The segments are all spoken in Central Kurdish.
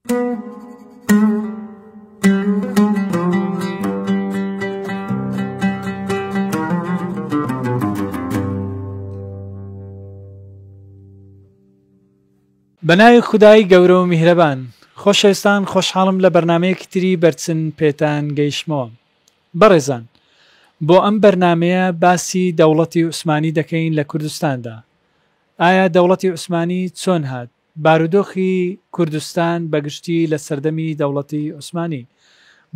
بەناوی خودای گەورە و میهرەبان. خۆشەویستان، خۆشحاڵم لە بەرنامەیەکی تری بەرچن پێتان گەیشتمەوە. بەڕێزان، بۆ ئەم بەرنامەیە باسی دەوڵەتی عوسمانی دەکەین لە کوردستاندا. ئایا دەوڵەتی عوسمانی چۆن هات؟ بارودۆخی کوردستان بەگشتی لە سەردەمی دەوڵەتی عوسمانی.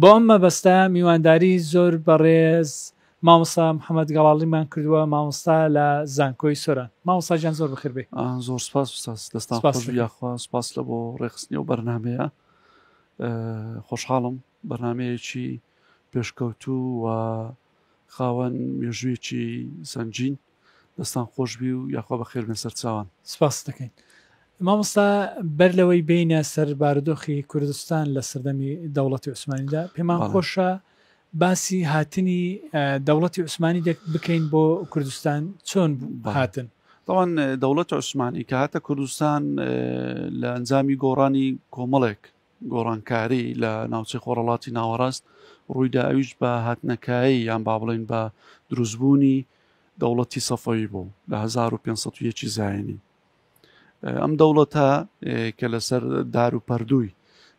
بۆ ئەم مەبەستە میوانداری زۆر بەڕێز مامۆستا محەممەد گەڵاڵیمان کردووە، مامۆستا لە زانکۆی سۆران. مامۆستا جان زۆر بخێر بێ. زۆر سپاس دەستان خۆش یاخوا سپاس لە بۆ ڕێخستنی و بەرنمەیە. خۆشحاڵم بەرنمەیەکی پێشکەوتوو و خاوەن مێژوویەکی سەنجین. دەستان خۆشبی و یاخوا بەخێر بێن سەرچاوان. سپاس دەکەین. مامۆستا بەر لەوەی بینە سەر بارودۆخی کوردستان لە سەردەمی دەوڵەتی عوسمانیدا، پێمان خۆشە باسی هاتنی دەوڵەتی عوسمانی بکەین بۆ کوردستان چۆن هاتن. طبعا دەوڵەتی عوسمانی کە هاتە کوردستان لە ئەنجامی گۆڕانی کۆمەڵێک گۆڕانکاری لە ناوچەی خۆڕەڵاتی ناوەڕاست ڕوویدا، ئەویش بە هاتنەکایی یان با بڵێن بە دروستبوونی دەوڵەتی سەفەوی بوو لە 1501 زاینی. ئەم دەوڵەتە کە لەسەر دار و پەردووی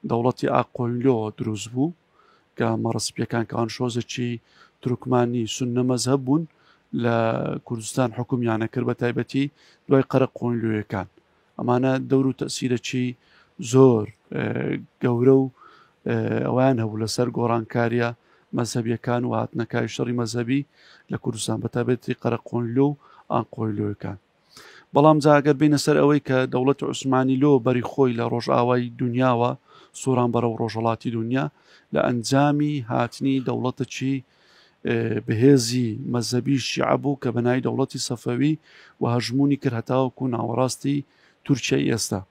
دەوڵەتی ئاقۆیلۆ دروست بوو کە مەڕەسپیەکان کەوان شۆزێکی تورکمانی سوننە مەزهەب بوون لە کوردستان حکومیانە کرد، بە تایبەتی دوای قەرە قۆیلۆیەکان. ئەمانە دەور و تەسیرەکی زۆر گەورە و ئەویان هەبوو لەسەر گۆڕانکاریە مەزهەبیەکان و هاتنەکای شەڕی مەزهەبی لە کوردستان، بە تایبەتی قەرە قۆیلۆ و ئاقۆیلۆیەکان. بەڵام جاگەر بینە سەر ئەوەی کە دەوڵەتی عوسمانی لۆ بەری خۆی لە ڕۆژئاوای دنیاوە سووران بەرەو ڕۆژهەڵاتی دنیا لە ئەنجامی هاتنی دەوڵەتێکی بەهێزی مەزهەبی شیعە بوو کە بەناوی دەوڵەتی سەفەوی و هەژمونی کرد هەتاوەکو ناوەڕاستی تورکیای ئێستا.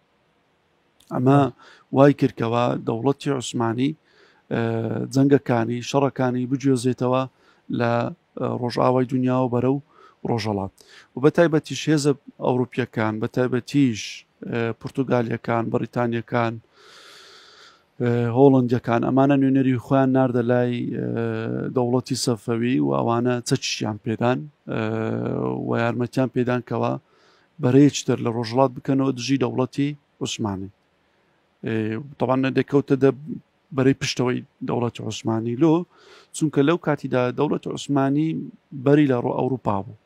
ئەمە وای کردکەوە دەوڵەتی عوسمانی جەنگەکانی شەڕەکانی بگوێزێتەوە لە ڕۆژئاوای دنیاوە بەرەو ڕۆژهەڵات و بە تایبەتیش هێزە ئەوروپیەکان، بە تایبەتیش پورتوگالیەکان، بەریتانیەکان، هۆڵندیەکان، ئەمانە نوێنەری خۆیان ناردە لای دەوڵەتی سەفەوی و ئەوانە چەکیشیان پێدان و یارمەتیان پێدان کەوە بەرەیەکی تر لە ڕۆژهەڵات بکەنەوە دژی دەوڵەتی عوسمانی. طبعا دەکەوتە بەرەی پشتەوەی دەوڵەتی عوسمانی لۆ، چونکە لەو کاتیدا دەوڵەتی عوسمانی بەری لە ئەوروپا بوو،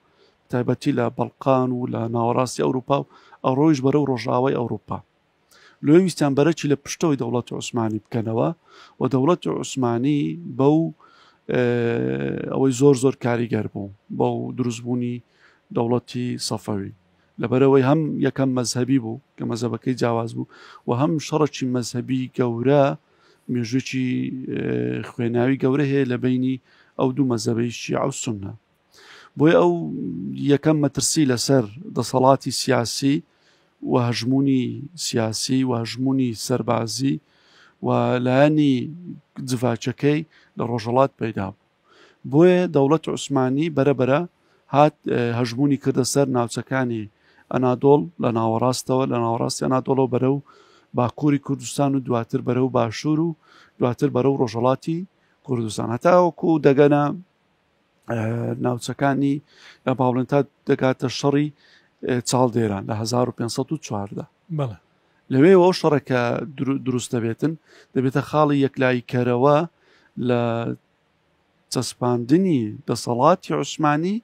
تایبەتی لە بەڵقان و لە ناوەڕاستی ئەوروپا و ئەوڕۆیش بەرەو ڕۆژاوای ئەوروپا. لۆ ویستیان بەرەکی لە پشتەوەی دەوڵەتی عوسمانی بکەنەوە و دەوڵەتی عوسمانی بەو ئەوەی زۆر کاریگەر بوو بەو دروستبوونی دەوڵەتی سەفەوی، لەبەرەوەی هەم یەکەم مەزهەبی بوو کە مەزهەبەکەی جیاواز بوو و هەم شەڕێکی مەزهەبی گەورە مێژوویەکی خوێناوی گەورە هەیە لە بینی ئەو دوو مەزهەبەی شیعە و سوننە. بۆیە ئەو یەکەم مەترسی لەسەر دەسەڵاتی سیاسی و هەژمونی سیاسی و هەژمونی سەربازی و لایەنی جڤاچەکەی لە ڕۆژهەڵات پەیدا بوو. بۆیە دەوڵەتی عوسمانی بەرەبەرە هات هەژمونی کردە سەر ناوچەکانی ئەنادۆڵ لە ناوەڕاستەوە، لە ناوەڕاستی ئەنادۆڵەوە بەرەو باکووری کوردستان و دواتر بەرەو باشوور و دواتر بەرەو ڕۆژهەڵاتی کوردستان، هەتاوەکو دەگەنە ناوچەکانی لە باوڵێن تا دەگاتە شەڕی چاڵدێران لە 1514. لەوێەوە ئەو شەڕێکە دروست دەبێتن دەبێتە خاڵی یەکلایی کەرەوە لە چەسپاندنی دەسەڵاتی عوسمانی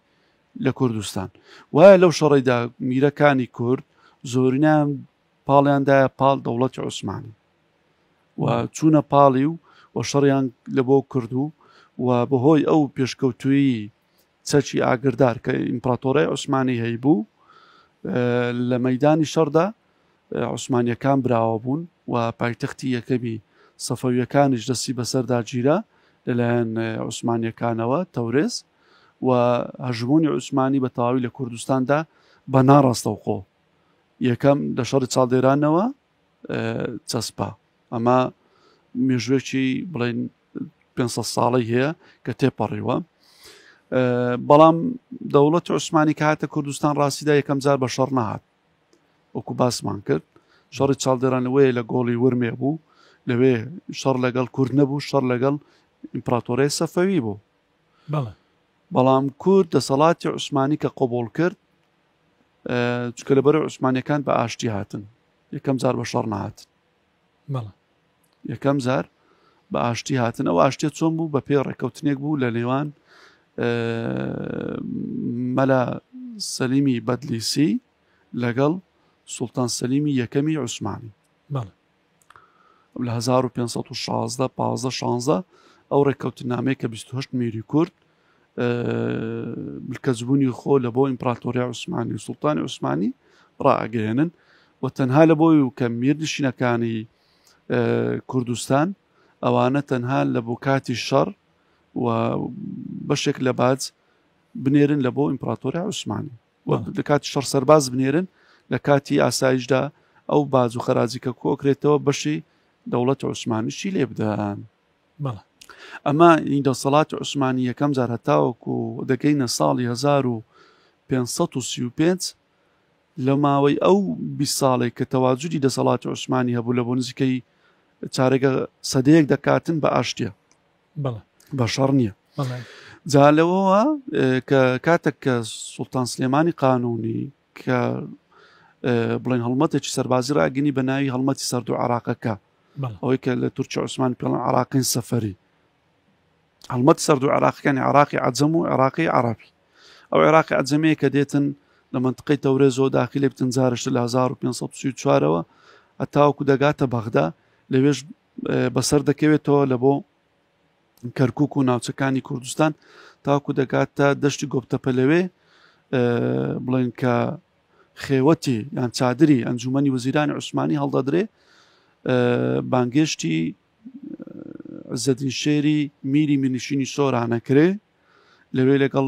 لە کوردستان. وایە لەو شەڕێدا میرەکانی کورد زۆرینیان پاڵیاندایە پاڵ دەوڵەتی عوسمانی و چوونە پاڵی و شەڕیان لە بۆ کردو و بەهۆی ئەو پێشکەوتووی چەکی ئاگردار کە ئیمپراتۆرای عوسمانی هەیبوو لە مەیدانی شەڕدا عوسمانیەکان براوە بوون و پایتەختی یەکەمی سەفەویەکانیش دەستی بەسەردا گیرا لەلایەن عوسمانیەکانەوە تەورێز و هەژمونی عوسمانی بە تەواوی لە کوردستاندا بە ناڕاستەوخۆ یەکەم لە شەڕی چاڵدێرانەوە چەسپا. ئەمە مێژوێکی بڵێن 500 ساڵی هەیە کە تێپەڕیوە. بەڵام دەوڵەتی عوسمانی کە هاتە کوردستان ڕاستیدا یەکەم جار بە شەڕ نەهات، وەکو باسمان کرد. شەڕی چاڵدێرانەوەیە لە گۆڵی ورمێ بوو لەوێ شەڕ لەگەڵ کورد نەبوو، شەڕ لەگەڵ ئیمپراتۆریای سەفەوی بوو. بەڵام کورد دەسەڵاتی عوسمانی کە قۆبوڵ کرد چکە لەبەرەوەی عوسمانیەکان بە ئاشتی هاتن، یەکەم جار بە شەڕ نەهاتن، یەکەم جار بە ئاشتی هاتن. ئەو ئاشتیە چۆن بوو؟ بە پێی ڕێکەوتنێک بوو لە نێوان مەلا سەلیمی بەدلیسی لەگەڵ سوڵتان سەلیمی یەکەمی عوسمانی لە 1516 ئەو ڕێکەوتنامەیە کە 28 میری کورد بکەسبوونی خۆ لە بۆ ئیمپراتۆریای عوسمانی و سوڵتانی عوسمانی ڕائەگەێنن و تەنها لە بۆی و کە میرنشینەکانی کوردستان ئەوانە تەنها لە بۆ کاتی شەڕ و بەشێک لە باج بنێرن لە بۆ ئیمپراتۆریای عوسمانی لە کاتی شەڕ سەرباز بنێرن، لە کاتی ئاسایشدا ئەو باج و خەراجی کە کۆکرێتەوە بەشی دەوڵەت عوسمانیشی لێ بدەن. ئەمە دەسەڵاتی عوسمانی یەکەم جار هەتاوەکو دەگەینە ساڵی 1535 لە ماوەی ئەو 20 ساڵێک کە تەواجودی دەسەڵاتی عوسمانی هەبوو لە بۆ نزیکەی چارەگە سەدەیەک دەکاتن بە ئاشتیە، بە شەڕ نییە. جالەوەوە کە کاتێک کە سوڵتان سلێمانی قانونی کە بڵێن هەڵمەتێکی سەربازی ڕاگەنی بە ناوی هەڵمەتی سەردوو عێراقەکە، ئەوەی کە لە تورکی عوسمانی پێڵەن عێراقین سەفەری، هەڵمەتی سەردوو عێراقەکانی عێراقی عەجەم و عێراقی عەرەبی. ئەو عێراقی عەجەمیە کە دێتن لە منتقەی تەورێزەوە داخلێ بتن جارشتە لە 1534ەوە هەتاوەکو دەگاتە بەغدا، لەوێش بەسەر دەکەوێتەوە لە بۆ کەرکووک و ناوچەکانی کوردستان تاوەکو دەگاتە دەشتی گۆبتەپەلەوێ، بڵێن کە خێوەتی یان چادری ئەنجومەنی وەزیرانی عوسمانی هەڵدەدرێ، بانگێشتی عەزەدین شێری میری میرنشینی سۆرانەکرێ لەوێ لەگەڵ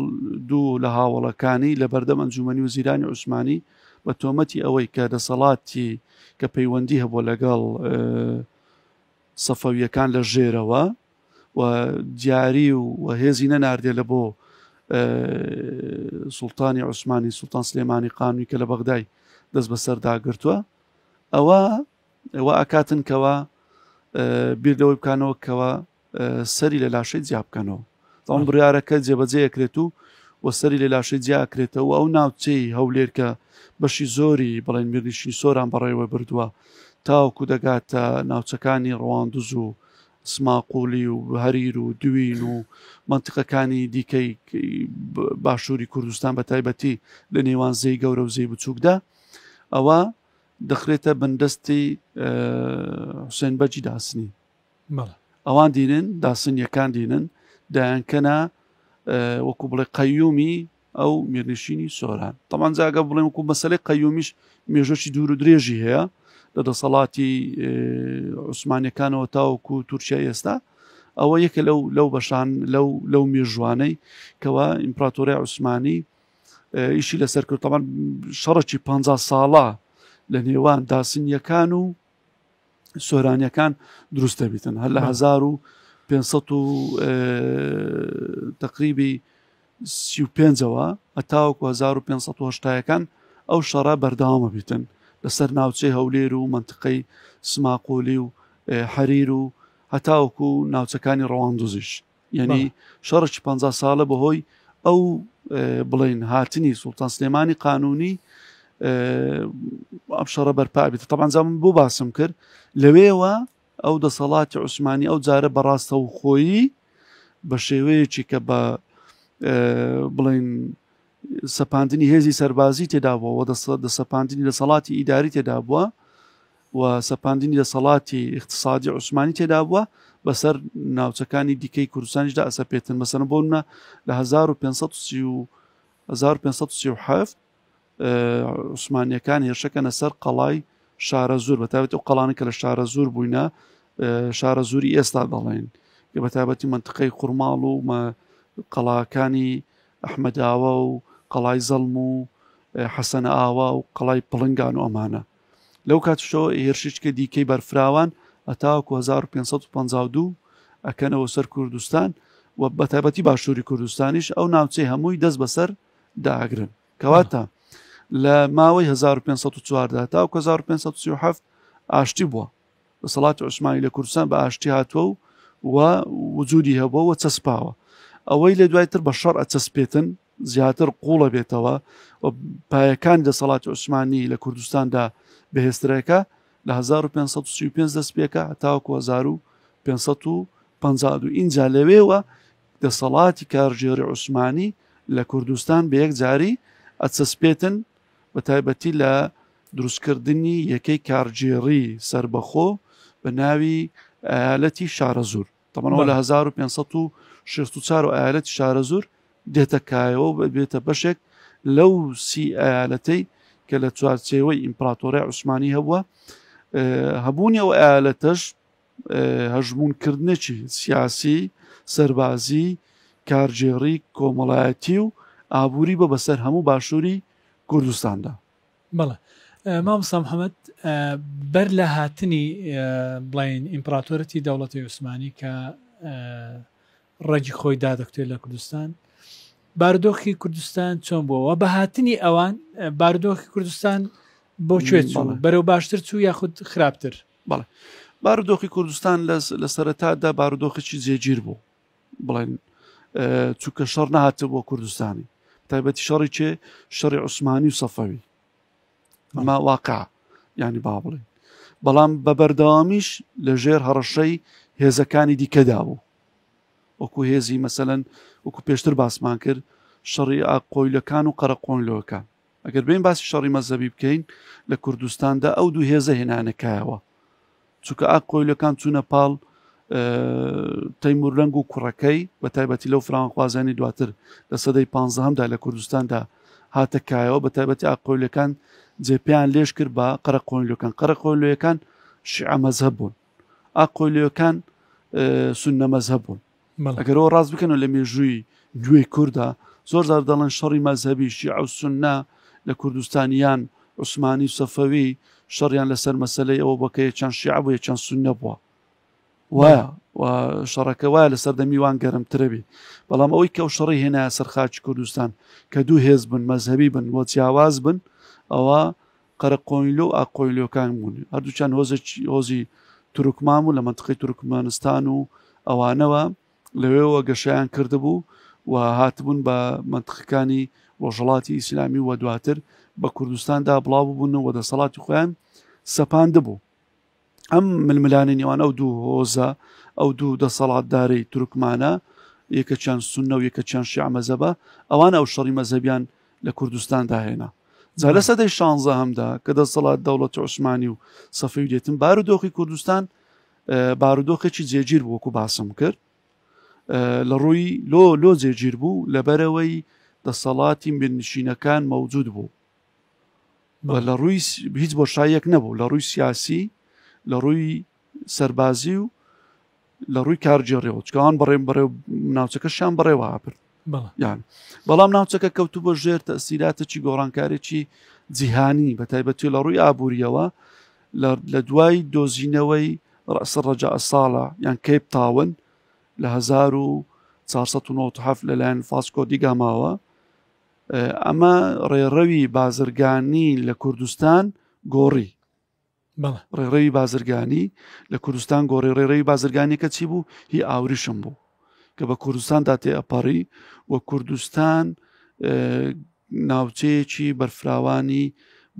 دوو لە هاوڵەکانی لە بەردەم ئەنجومەنی وەزیرانی عوسمانی بە تۆمەتی ئەوەی کە دەسەڵاتی کە پەیوەندی هەبووە لەگەڵ سەفەویەکان لە ژێرەوە و دیاری و هێزی نەناردێ لە بۆ سوڵتانی عوسمانی سوڵتان سلێمانی قانونی کە لە بەغدای دەست بەسەرداگرتووە، ئەوە ئەکاتن کەوە بیر لەوەی بکانەوە کەوە سەری لە لاشەی جیا بکەنەوە. تاوان بڕیارەکە جێبەجێیەکرێت و سەری لە لاشەی جیا ئەکرێتەوە. ئەو ناوچەی هەولێر کە بەشی زۆری بڵێن میرنشینی سۆران بەڕێوە بردووە تاوەکو دەگاتە ناوچەکانی ڕەواندوز و سماقولی و هەریر و دوین و منتیقەکانی دیکەی باشووری کوردستان بە تایبەتی لە نێوان زەی گەورە و زەی بچووکدا، ئەوە دەخرێتە بەندەستی حوسێن بەجی داسنی. ئەوان دینن داسنیەکان دینن دایانکەنە وەکو بڵێ قەیومی ئەو میرنشینی سۆران. تەمان جاگە بڵێن وەکو مەسەلەی قەیومیش مێژۆکی دوور و درێژی هەیە لە دەسەڵاتی عوسمانیەکانەوە تاوەکو تورکیا ئێستا. ئەوە یەکە لەو بەشان لەو مێژوانەی کەوە ئیمپراتۆریای عوسمانی ئیشی لەسەر کرد. تەمان شەڕێکی 50 ساڵە لە نێوان داسنیەکان و سۆرانیەکان دروست دەبیتن هەر لە 1535ەوە هەتاوەکو 1580ەکان ئەو شەڕە بەردەوامە بیتن لەسەر ناوچەی هەولێر و منتقەی سماقولی و حەریر و هەتاوەکو ناوچەکانی ڕەواندوزیش. یعنی شەڕێکی 50 ساڵە بەهۆی ئەو بڵێن هاتنی سوڵتان سلێمانی قانونی ئەم شەڕە بەرپا بێت. تەمان زەمن بۆ باسم کرد لەوێوە ئەو دەسەڵاتی عوسمانی ئەو جارە بەڕاستە و خۆیی بە شێوەیەکی کە بە بڵێن سەپاندنی هێزی سەربازی تێدا بووە و دەسەپاندنی دەسەڵاتی ئیداری تێدا بووە و سەپاندنی دەسەڵاتی اقتصادی عوسمانی تێدا بووە بەسەر ناوچەکانی دیکەی کوردستانیشدا ئەسەپێتن. مەسەڵەن بۆ نمونە لە 1537 عوسمانیەکان هێرشەکەنە سەر قەڵای شارەزور، بەتایبەتی ئەو قەڵانە کە لە شارەزور بووینە شارەزوری ئێستا دەڵێن کە بەتایبەتی منتقەی قورماڵ و قەڵاکانی ئەحمەداوە و قەڵای زەڵم و حەسەنە ئاوا و قەڵای پڵنگان و ئەمانە. لەو کاتشەوە هێرشێکە دیکەی بەرفراوان هەتاوەکو 1552 ئەکەنەوە سەر کوردستان و بەتایبەتی باشووری کوردستانیش ئەو ناوچەی هەمووی دەست بەسەر داگرن. کەواتە لە ماوەی 1540 تاوەکو 1537 ئاشتی بووە دەسەڵاتی عوسمانی لە کوردستان بە ئاشتی هاتووە و وجودی هەبووە و چەسپاوە ئەوەی لە دوایتر بە شەڕ ئەچەسپێتن زیاتر قوڵە بێتەوە و پایەکان دەسەڵاتی عوسمانی لە کوردستاندا بەهێزترەکە لە 1535 دەست پێکە هەتاوەکو 1552 اینجا لەوێوە دەسەڵاتی کارژێری عوسمانی لە کوردستان بە یەک جاری ئەچەسپێتن بە تایبەتی لە دروستکردنی یەکەی کارژێری سربەخۆ بە ناوی ئایالەتی شارەزور تەمەنەوە لە 1564 و ئایالەتی شارەزور دێتە کایەوە بێتە بەشێک لەو سی ئایالەتەی کە لە چوارچێوەی ئیمپراتۆریای عوسمانی هەبووە هەبوونی ئەو ئایالەتەش هەژمونکردنێکی سیاسی سەربازی کارژێری کۆمەڵایەتی و ئابووری بە بەسەر هەموو باشووری کوردستاندا. بەڵێ مامۆستا محەممەد بەر لە هاتنی بڵین ئیمپراتۆرەتی دەوڵەتی عوسمانی کە ڕێجی خۆی دادەکتێت لە کوردستان بارودۆخی کوردستان چۆن بووەوە بە هاتنی ئەوان بارودۆخی کوردستان بۆ کوێ چوو بەرەو باشتر چوو یاخود خراپتر؟ بەڵێ بارودۆخی کوردستان لە سەرەتادا بارودۆخێکی جێگیر بوو بڵێن چووکە شەڕ نەهاتە بۆ کوردستانی تایبەتی شەڕی چێ شەڕی عوسمانی و سەفەوی ئەمە واقع ینی با بڵێن بەڵام بە بەردەوامیش لە ژێر هەڕەشەی هێزەکانی دیکەدا بوو وەکو هێزی مەسەلەن وەکو پێشتر باسمان کرد شەڕی ئاقۆیلەکان و قەرەقۆنلەوەکان ئەگەر بین باسی شەڕی مەزەبی بکەین لە کوردستاندا ئەو دوو هێزە هێنانەکایەوە چونکە ئاقۆیلەکان چوونە پاڵ تەیمورلەنگ و کوڕەکەی بە تایبەتی لەو فراوانخوازانی دواتر لە سەدەی 15هەمدا لە کوردستاندا هاتە کایەوە بە تایبەتی ئاقۆیلەکان جێپیان لێش کرد بە قەرەقۆنلەکان قەرەقۆنلەکان شیعە مەزهەب بوون ئاقۆیلەکان سوننە مەزهەب بوون ئەگەرەوە ڕاست بکەن و لە مێژووی گوێی کووردا زۆر زار دەڵێن شەڕی مەزهەبی شیعە و سوننە لە کوردستانیان عوسمانی و سەفەوی شەڕیان لەسەر مەسەلەی ئەوە بۆکە یەکچەند شیعە بوو یەکچەند سوننە بووە وایە و شەڕەکە وایە لە سەردەمی وان گەرمترە بێ بەڵام ئەوەی کە ئەو شەڕی هێنایە سەر خاکی کوردستان کە دوو هێز بن مەزهەبی بن بۆ جیاواز بن ئەوە قەرەقۆنیلۆ و ئاقۆیلۆکان بوون هەردووچیان هۆزی تورکمان بوو لە منتقەی تورکمانستان و ئەوانەوە لەوێەوە گەشەیان کردبوو و هاتبوون بە منتقەکانی ڕۆژهەڵاتی ئیسلامی و دواتر بە کوردستاندا بڵاو بوون و دەسەڵاتی خۆیان سەپاندبوو ئەم ململانی نێوان ئەو دوو هۆزە ئەو دوو دەسەڵاتدارەی تورکمانە یەکەچیان سوننە و یەکەچیان شیعە مەزهەبە ئەوان ئەو شەڕی مەزهەبیان لە کوردستاندا هێنا جا لە سەدەی 16هەمدا کە دەسەڵات دەوڵەتی عوسمانی و سەفەوی دێتن بارودۆخی کوردستان بارودۆخێکی جێگیر بوو وەکو باسم کرد لە ڕووی لۆ جێگیر بوو لەبەرەوەی دەسەڵاتی بنشینەکان مەوجود بوو لە ڕووی هیچ بۆشاییەک نەبوو لە ڕووی سیاسی لە ڕووی سەربازی و لە ڕووی کارجێڕیەوە چکەوان بەڕێو ناوچەکەشیان بەڕێوە هاپرد یان بەڵام ناوچەکە کەوتو بە ژێر تەسیراتێکی گۆڕانکارێکی جیهانی بە تایبەتی لە ڕووی ئابوووریەوە لە دوای دۆزینەوەی ڕەسە ڕەجا ساڵە یان کەیپ تاون لە 1497 لەلایەن فاسکۆ دیگاماوە ئەمە ڕێڕەوی بازرگانی لە کوردستان گۆڕی ڕێڕەوی بازرگانی لە کوردستان گۆڕی ڕێڕەوی بازرگانیەکە چی بوو هی ئاوریشم بوو کە بە کوردستاندا تێئەپەڕی و کوردستان ناوچەیەکی بەرفراوانی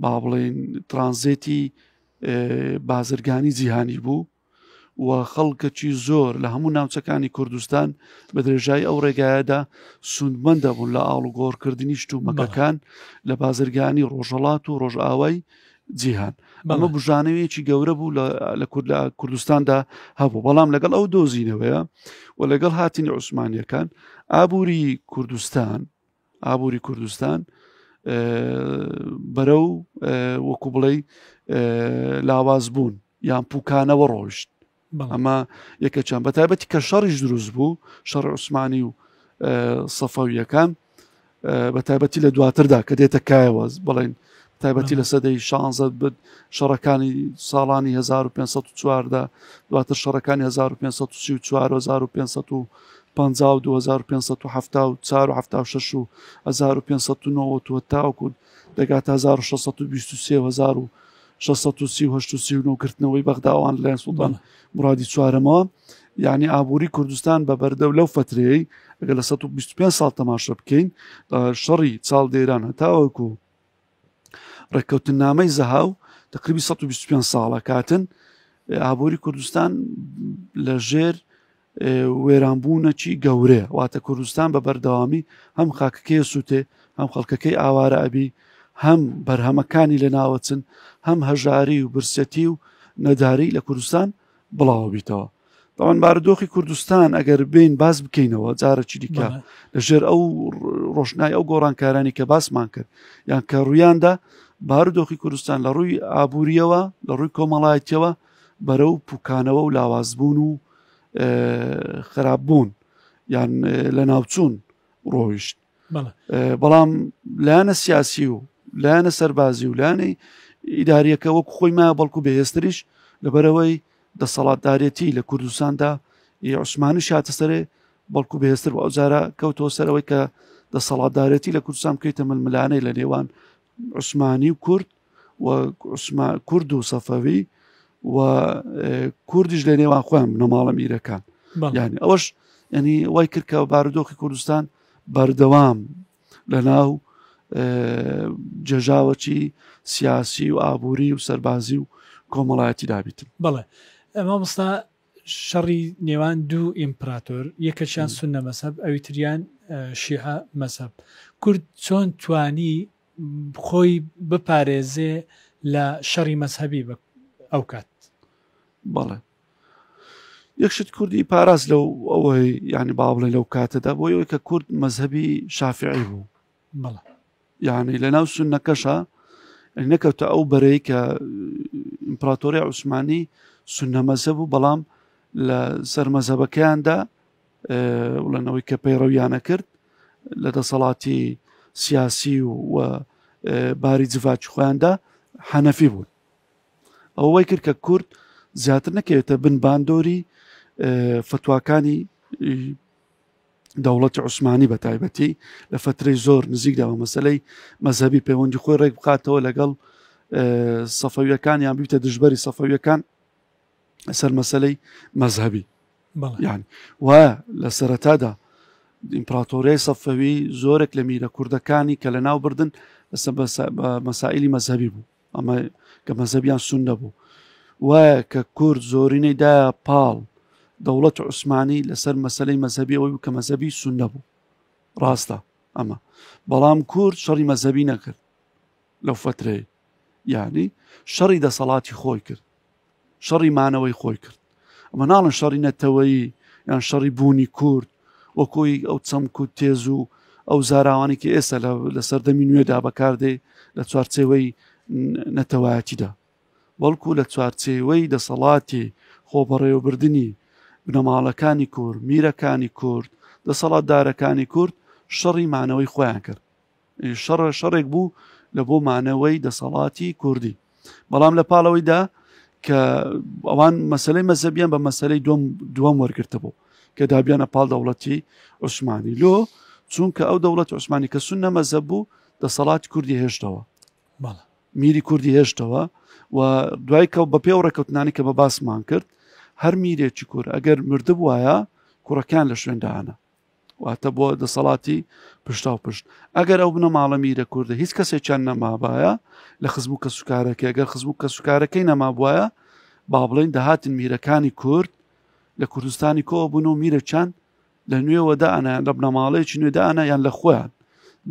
با بڵێن ترانزیتی بازرگانی جیهانی بوو و خەڵکەکی زۆر لە هەموو ناوچەکانی کوردستان بە درێژایی ئەو ڕێگایەدا سوودمەندە بوون لە ئاڵوگۆڕکردنی شتومەکەکان لە بازرگانی ڕۆژهەڵات و ڕۆژئاوای جیهان ئەمە بژانەوەیەکی گەورە بوو لە کوردستاندا هەبوو بەڵام لەگەڵ ئەو دۆزینەوەیە و لەگەڵ هاتنی عوسمانیەکان ئابووری کوردستان بەرەو وەکو بڵێ لاواز بوون یان پوکانەوە ڕۆیشت ئەمە یەکەچەند بە تایبەتی کە شەڕیش دروست بوو شەڕ عوسمانی و سەفەویەکان بە تایبەتی لە دواتردا کە دێتە کایەوە بڵێن تایبەتی لە سەدەی 16 بد شەڕەکانی ساڵانی 1514 دواتر شەڕەکانی 1534 1550 2574 و 1576 و 1509 تاوەکو دەگات 1623 639 کردنەوەی بەغداوان لەلایەن سوڵتان مرادی چوارەمەوە یعنی ئابووری کوردستان بە بەردەو لەو فترەیە ئەگەر لە 125 ساڵ تەماشا بکەین شەڕی چاڵدێران هەتاوەکو ڕێککەوتنامەی زەهاو تقریبی 125 ساڵە کاتن ئابووری کوردستان لەژێر وێرانبوونەکی گەورەیە واتە کوردستان بە بەردەوامی هەم خاکەکەی سووتێ هەم خەڵکەکەی ئاوارە ئەبی هەم بەرهەمەکانی لە ناوەچن هەم هەژاری و برسەتی و نەداری لە کوردستان بڵاو بیتەوە داوان بارودۆخی کوردستان ئەگەر بین باز بکەینەوە جارەی دیکە لەژێر ئەو ڕۆشنای ئەو گۆڕانکارانی کە باسمان کرد یان کە ڕوویاندا بارودۆخی کوردستان لە ڕووی ئابووریەوە لە ڕووی کۆمەڵایەتیەوە بەرەو پوکانەوە و لاوازبوون و خراپبوون یان لە ناوچوون ڕۆیشت بەڵام لایەنە سیاسی و لایەنە سەربازی و لایەنەی ئیداریەکە وەکو خۆی مایە بەڵکو بەهێزتریش لەبەرەوەی دەسەڵاتدارەتی لە کوردستاندا عوسمانی شاتە سەرێ بەڵکو بەهێزتر بۆ ئەو جارە کەوتەوە سەرەوەی کە دەسەڵاتدارەتی لە کوردستان بکەیتە ململانەی لە نێوان عوسمانی و کورد و کورد و سەفەوی و کوردیش لە نێوان خۆیان بنەماڵە میرەکان یعنی ئەوەش ینی وای کرد کە بارودۆخی کوردستان بەردەوام لە ناو جێژاوەکی سیاسی و ئابووری و سەربازی و کۆمەڵایەتی دابیتن بەڵێ مامۆستا شەڕی نێوان دوو ئیمپراتۆر یەکەچیان سوننە مەسەب ئەوی تریان شیعە مەسەب کورد چۆن توانی خۆی بپارێزێ لە شەڕی مەسەبی ئەو کات بەڵێ یەکشت کوردی پاراز لەو ئەوەی ینی با بڵێ لەو کاتەدا بۆ ئەوەی کە کورد مەزهبی شافعی بوو بەڵێ یعنی لە ناو سوننەکەشە نەکەوتە ئەو بەرەی کە ئیمپراتۆری عوسمانی سوننە مەزهب بوو بەڵام لە سەرمەزهبەکەیاندا وڵەنەوەی کە پەیڕەویانە کرد لە دەسەڵاتی سیاسی و باری جڤاچ خۆیاندا حەنەفی بوون ئەوەی کرد کە کورد زیاتر نەکەوێتە بن باندۆری فتواکانی دەوڵەتی عوسمانی بە تایبەتی لە فترەی زۆر نزیکداوە مەسەلەی مەزهبی پەیوەندی خۆی ڕێک بخاتەوە لەگەڵ سەفەویەکان یان بیتە دژبەری سەفەویەکان سەر مەسەلەی مەزهبی یان وایە لە سەرەتادا ئیمپراتۆریای سەفەوی زۆرێک لە میرە کوردەکانی کە لە ناو بردن لەسەر مەسائیلی مەزهبی بوو ئەمە کە مەزهبیان سوننە بوو وایە کە کورد زۆرینەی دایە پاڵ دەوڵەت عوسمانی لەسەر مەسەلەی مەزهبی ئەوەی کە مەزهبی سوننە بوو ڕاستە ئەمە بەڵام کورد شەڕی مەزهبی نەکرد لەو فترەیە یعنی شەڕی دەسەڵاتی خۆی کرد شەڕی مانەوەی خۆی کرد ئەمە ناڵن شەڕی نەتەوەیی یان شەڕی بوونی کورد وەکۆی ئەو چەمک و تێز و ئەو زاراوانی کە ئێستا لە سەردەمی نوێدا بەکاردێ لە چوارچێوەی نەتەوایەتیدا بەڵکو لە چوارچێوەی دەسەڵاتی خۆبەڕێوەبردننی بنەماڵەکانی کورد میرەکانی کورد دەسەڵاتدارەکانی کورد شەڕی مانەوەی خۆیان کرد شەڕێک بوو لە بۆ مانەوەی دەسەڵاتی کوردی بەڵام لە پاڵەوەیدا کە ئەوان مەسلەی مەزەبیان بە مەسلەی دووەم وەرگرتە بوو کە دابیانە پاڵ دەوڵەتی عوسمانی لۆ چونکە ئەو دەوڵەت عوسمانی کە سوننە مەزەب بوو دەسەڵاتی کوردی هێشتەوە میری کوردی هێشتەوە و دوای کە بە پێ ڕێکەوتنانی کە بە باسمان کرد هەر میرێکی کوور ئەگەر مردب وایە کوڕەکان لە شوێندانە واتە بۆ دەسەڵاتی پشتا و پشت ئەگەر ئەو بنەماڵە میرە کووردە هیچ کەسێکیان نەمابایە لە خزم و کە سوکارەکە ئەگەر خزم و کە سوکارەکەی نەمابووایە با بڵێن دەهاتن میرەکانی کورد لە کوردستانی کۆ بوون و میرەچان لە نوێوە دائانە لە بنەماڵەیەکی نوێ دائانە یان لە خۆیان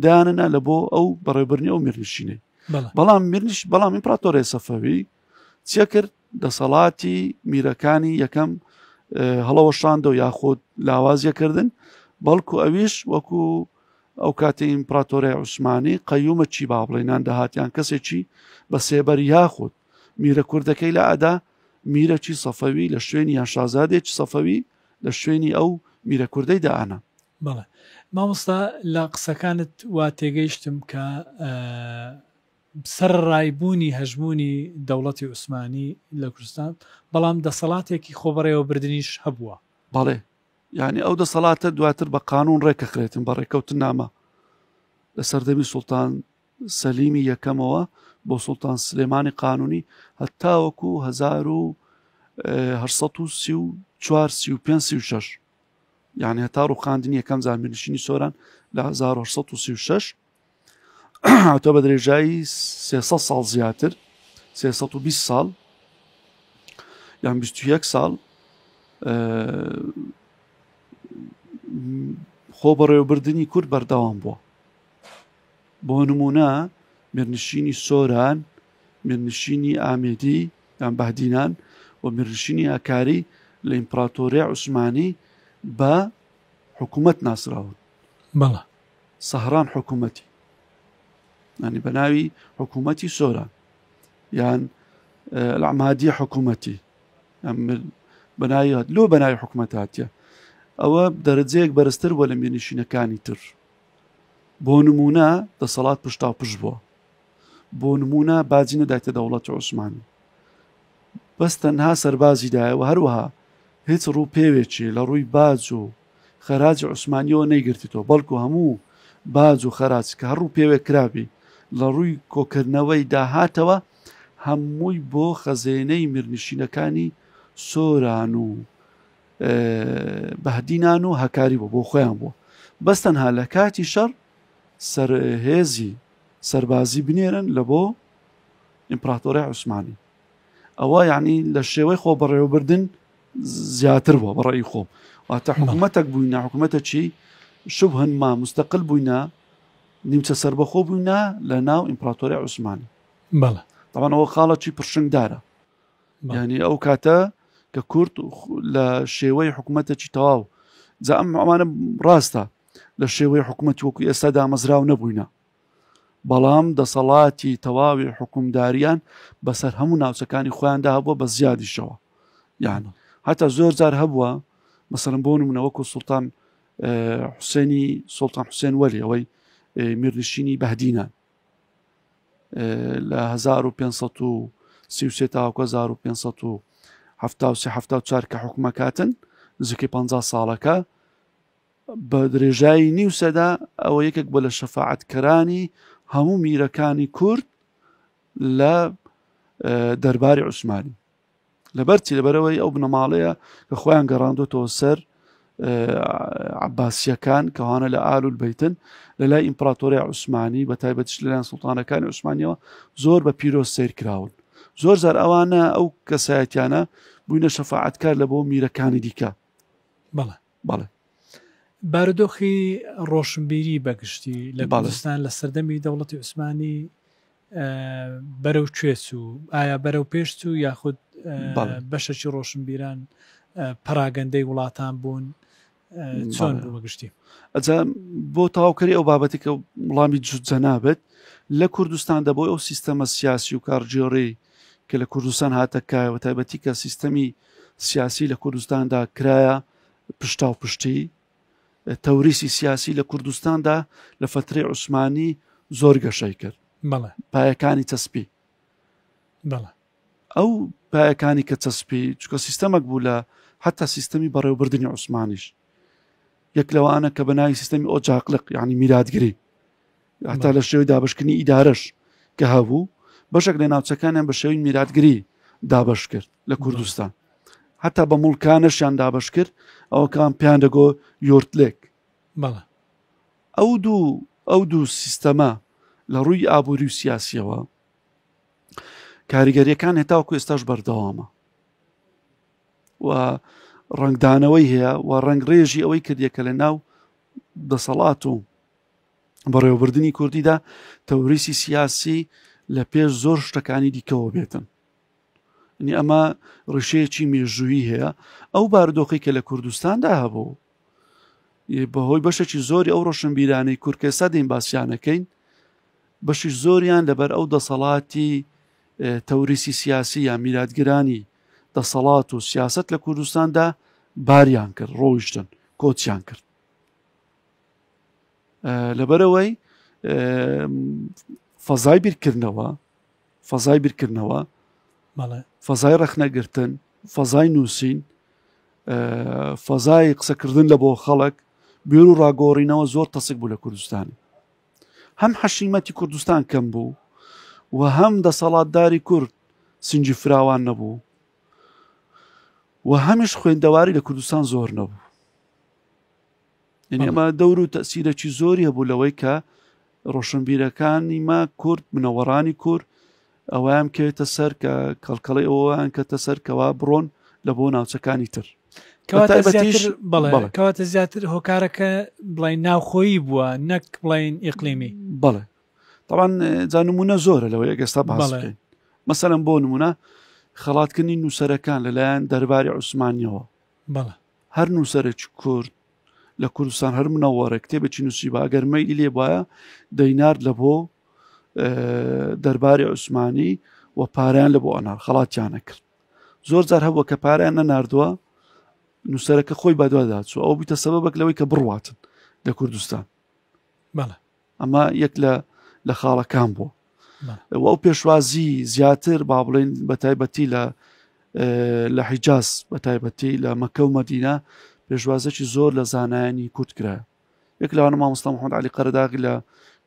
دایانە لە بۆ ئەو بەڕێوەبردنی ئەو میرنشینەی بەڵام ئیمپراتۆری سەفەوی چیە کرد دەسەڵاتی میرەکانی یەکەم هەڵەوەشاندە و یاخۆت لاوازیەکردن بەڵکو ئەویش وەکو ئەو کاتی ئیمپراتۆری عوسمانی قەیومە چی با بڵێنان دەهاتیان کەسێکی بە سێبەر یاخۆت میرە کوردەکەی لە ئەدا میرەکی سەفەوی لە شوێنی یان شازادێکی سەفەوی لە شوێنی ئەو میرە کوردەی دائانە بەڵێ مامۆستا لە قسەکانت وا تێگەیشتم کە سەر ڕایبوونی هەژمونی دەوڵەتی عوسمانی لە کوردستان بەڵام دەسەڵاتێکی خۆبەڕێوەبردننیش هەبووە بەڵێ یعنی ئەو دەسەڵاتە دواتر بە قانون ڕێکەخرێتن بە ڕێکەوتن نامە لە سەردەمی سوڵتان سەلیمی یەکەمەوە بۆ سوڵتان سلێمانی قانونی هەتاوەکو 1834 یعنی هەتا ڕووخاندنی یەکەم جار میرنشینی سۆران لە 1836 هاتۆ بە درێژایی 300 ساڵ زیاتر 320 ساڵ یان 21 ساڵ خۆ بەڕێوەبردننی کورد بەردەوام بووە. بۆ نمونە میرنشینی سۆران، میرنشینی ئامێدی یان بەهدینان و میرنشینی ئەکاری لە ئیمپراتۆریە عوسمانی بە حکوومەت ناسراون. بەڵێ سەهران حکوومەتی، ینی بە ناوی حکوومەتی سۆران یان العمادیە حکوومەتی بە ناوی حکوومەت هاتیە. ئەوە دەرەجەیەک بەرزتر بووە لە میرنشینەکانی تر. بۆ نمونە دەسەڵات پشتاپشت بووە. بۆ نمونە باجی نەدایتە دەوڵەتی عوسمانی، بەس تەنها سەربازی دایە و هەروەها هیچ ڕووپێوێکی لە ڕووی باج و خەراجی عوسمانیەوە نەیگرتیتەوە، بەڵکو هەموو باج و خەراج کە هەر ڕووپێوێ کرابی لە ڕووی کۆکردنەوەی داهاتەوە هەمووی بۆ خەزێنەی میرنشینەکانی سۆران و بەهدینان و هەکاری بوو، بۆ خۆیان بووە. بەس تەنها لە کاتی شەڕ سەرهێزی سەربازی بنێرن لە بۆ ئیمپراتۆریە عوسمانی. ئەوە یعنی لە شێوەی خۆ بەڕێوەبردن زیاتر بووە بەڕێی خۆم. واتە حکوومەتێک بووینە، حکوومەتە چی شوبهەن ما مستەقل بووینە، نیمچە سەربەخۆ بووینە لە ناو ئیمپراتۆریە عوسمانی. بەڵێ طبعاً ئەوە خاڵەکی پرشنگدارە، یعنی ئەو کاتە کە کورد لە شێوەی حکوومەتێکی تەواو جا ئەمانە ڕاستە لە شێوەی حکوومەتی وەکو ئێستا دامەزراو نەبووینە، بەڵام دەسەڵاتی تەواوی حکومداریان بەسەر هەموو ناوچەکانی خۆیاندا هەبووە بە زیادیشەوە. یعنی هەتا زۆر جار هەبووە مەسەڵەن بۆ نمونە وەکو سوڵتان حوسێن وەلی ئەوەی میرنشینی بەهدینان لە 1533 تاوەکو 1574 کە حکومەکاتن نزیکەی 50 ساڵەکە بە درێژایی نیو سەدا ئەوە یەکێک بە لە شەفاعەتکەرانی هەموو میرەکانی کورد لە دەرباری عوسمانی. لەبەرچی لەبەرەوەی ئەو بنەماڵەیە کە خۆیان گەڕاندۆتەوە سەر عەباسیەکان کەوانە لە ئال البەیتن لە لای ئیمپراتۆریە عوسمانی بە تایبەتیش لەلایەن سوڵتانەکانی عوسمانیەوە زۆر بە پیرۆز سیر کراون. زۆر جار ئەوانە ئەو کەسایەتیانە بووینە شەفاعەتکار لە بۆ میرەکانی دیکە. بەڵێ بارودۆخی ڕۆشنبیری بەگشتی لە کوردستان لە سەردەمی دەوڵەتی عوسمانی بەرەو کوێ و ئایا بەرەو پێش و یاخود بەشەکی ڕۆشنبیران پەراگەندەی وڵاتان بوون چۆن بەگشتی؟ ئەجا بۆ تەواوکەری ئەو بابەتی کە وڵامی جوجە نابێت لە کوردستان دەبۆی ئەو سیستەمە سیاسی و کارژێڕی کە لە کوردستان هاتەکایەوە تایبەتی کە سیستەمی سیاسی لە کوردستاندا کرایە پشتا و پشتی. تەوریسی سیاسی لە کوردستاندا لە فترەی عوسمانی زۆر گەشەی کرد. پایەکانی چەسپی ئەو پایەکانی کە چەسپی چکە سیستەمەک بوو لە حتا سیستەمی بەڕێوەبردننی عوسمانیش یەک لەوانە کە بەناوی سیستەمی ئۆجاقلق یعنی میلادگری حتا لە شێوەی دابشکردنی ئیدارەش کە هەبوو بەشێک لە ناوچەکانیان بە شێوەی میلادگری دابش کرد لە کوردستان، حتا بە مڵکانەشیان دابش کرد ئەوەکان پیان دەگۆ یۆرتلێک. ئەو دوو سیستەمە لە ڕووی ئابووری و سیاسیەوە کاریگەریەکان هێتاوەکو ئێستاش بەردەوامە و ڕنگدانەوەی هەیە و ڕنگڕێژی ئەوەی کردیەکە لە ناو دەسەڵات و بەڕێوەبردننی کوردیدا تەوریسی سیاسی لە پێش زۆر شتەکانی دیکەوە بێتن. ئەمە ڕشەیەکی مێژوویی هەیە. ئەو بارودۆخی کە لە کوردستاندا هەبوو بەهۆی بەشێکی زۆری ئەو ڕۆشنبیرانەی کورد کە ئێستا دەین باسییانەکەین بەشی زۆریان لەبەر ئەو دەسەڵاتی تەوریسی سیاسی یان میلادگرانی دەسەڵات و سیاست لە کوردستاندا باریان کرد، ڕۆیشتن کۆچیان کرد. لەبەرەوەی فەزای بیرکردنەوە فەزای ڕەخنەگرتن، فەزای نووسین، فەزای قسەکردن لە بۆ خەڵک، بیر و ڕاگۆڕینەوە زۆر تەسک بوو لە کوردستانی. هەم حەشیمەتی کوردستان کەم بوو و هەم دەسەڵاتداری کورد سنجی فراوان نەبوو و هەمیش خوێندەواری لە کوردستان زۆر نەبوو. یعنی ئەمە دەور و تەسیرەکی زۆری هەبوو لەوەی کە ڕۆشنبیرەکانی ما کورد منەوەڕانی کورد ئەویان کەوێتە سەر کە کەڵکەڵی ئەویان کەتە سەر کەوا بڕۆن لە بۆ ناوچەکانی تر. کەواتە زیاتر هۆکارەکە بڵین ناوخۆیی بووە نەک بڵین ئیقلیمی. بەڵێ طبعاً جا نمونە زۆرە لەوەی ئێستا باس بکەین. مەسەلەن بۆ نمونە خەڵاتکردنی نووسەرەکان لەلایەن دەرباری عوسمانیەوە هەر نووسەرێکی کورد لە کوردستان هەر منەوەڕە کتێبێکی نووسی بە ئەگەر مەیلی لێ وایە دەینارد لە بۆ دەرباری عوسمانی و پاریان لە بۆ ئەنار خەڵاتیانە کرد. زۆر جار هەبووە کە پاریان نەناردووە نووسەرەکە خۆی بەدواداچوو ئەو بیتە سەبەبێک لەوەی کە بڕواتن لە کوردستان. ئەمە یەک لە خاڵەکان بووە. ئەو پێشوازی زیاتر با بڵێن بە تایبەتی لە حیجاز بە تایبەتی لە مەکە و مەدینە پێشوازێکی زۆر لە زانایانی کورد کرایە. یەک لەوانە مامۆستا محەممەد عەلی قەرەداغی لە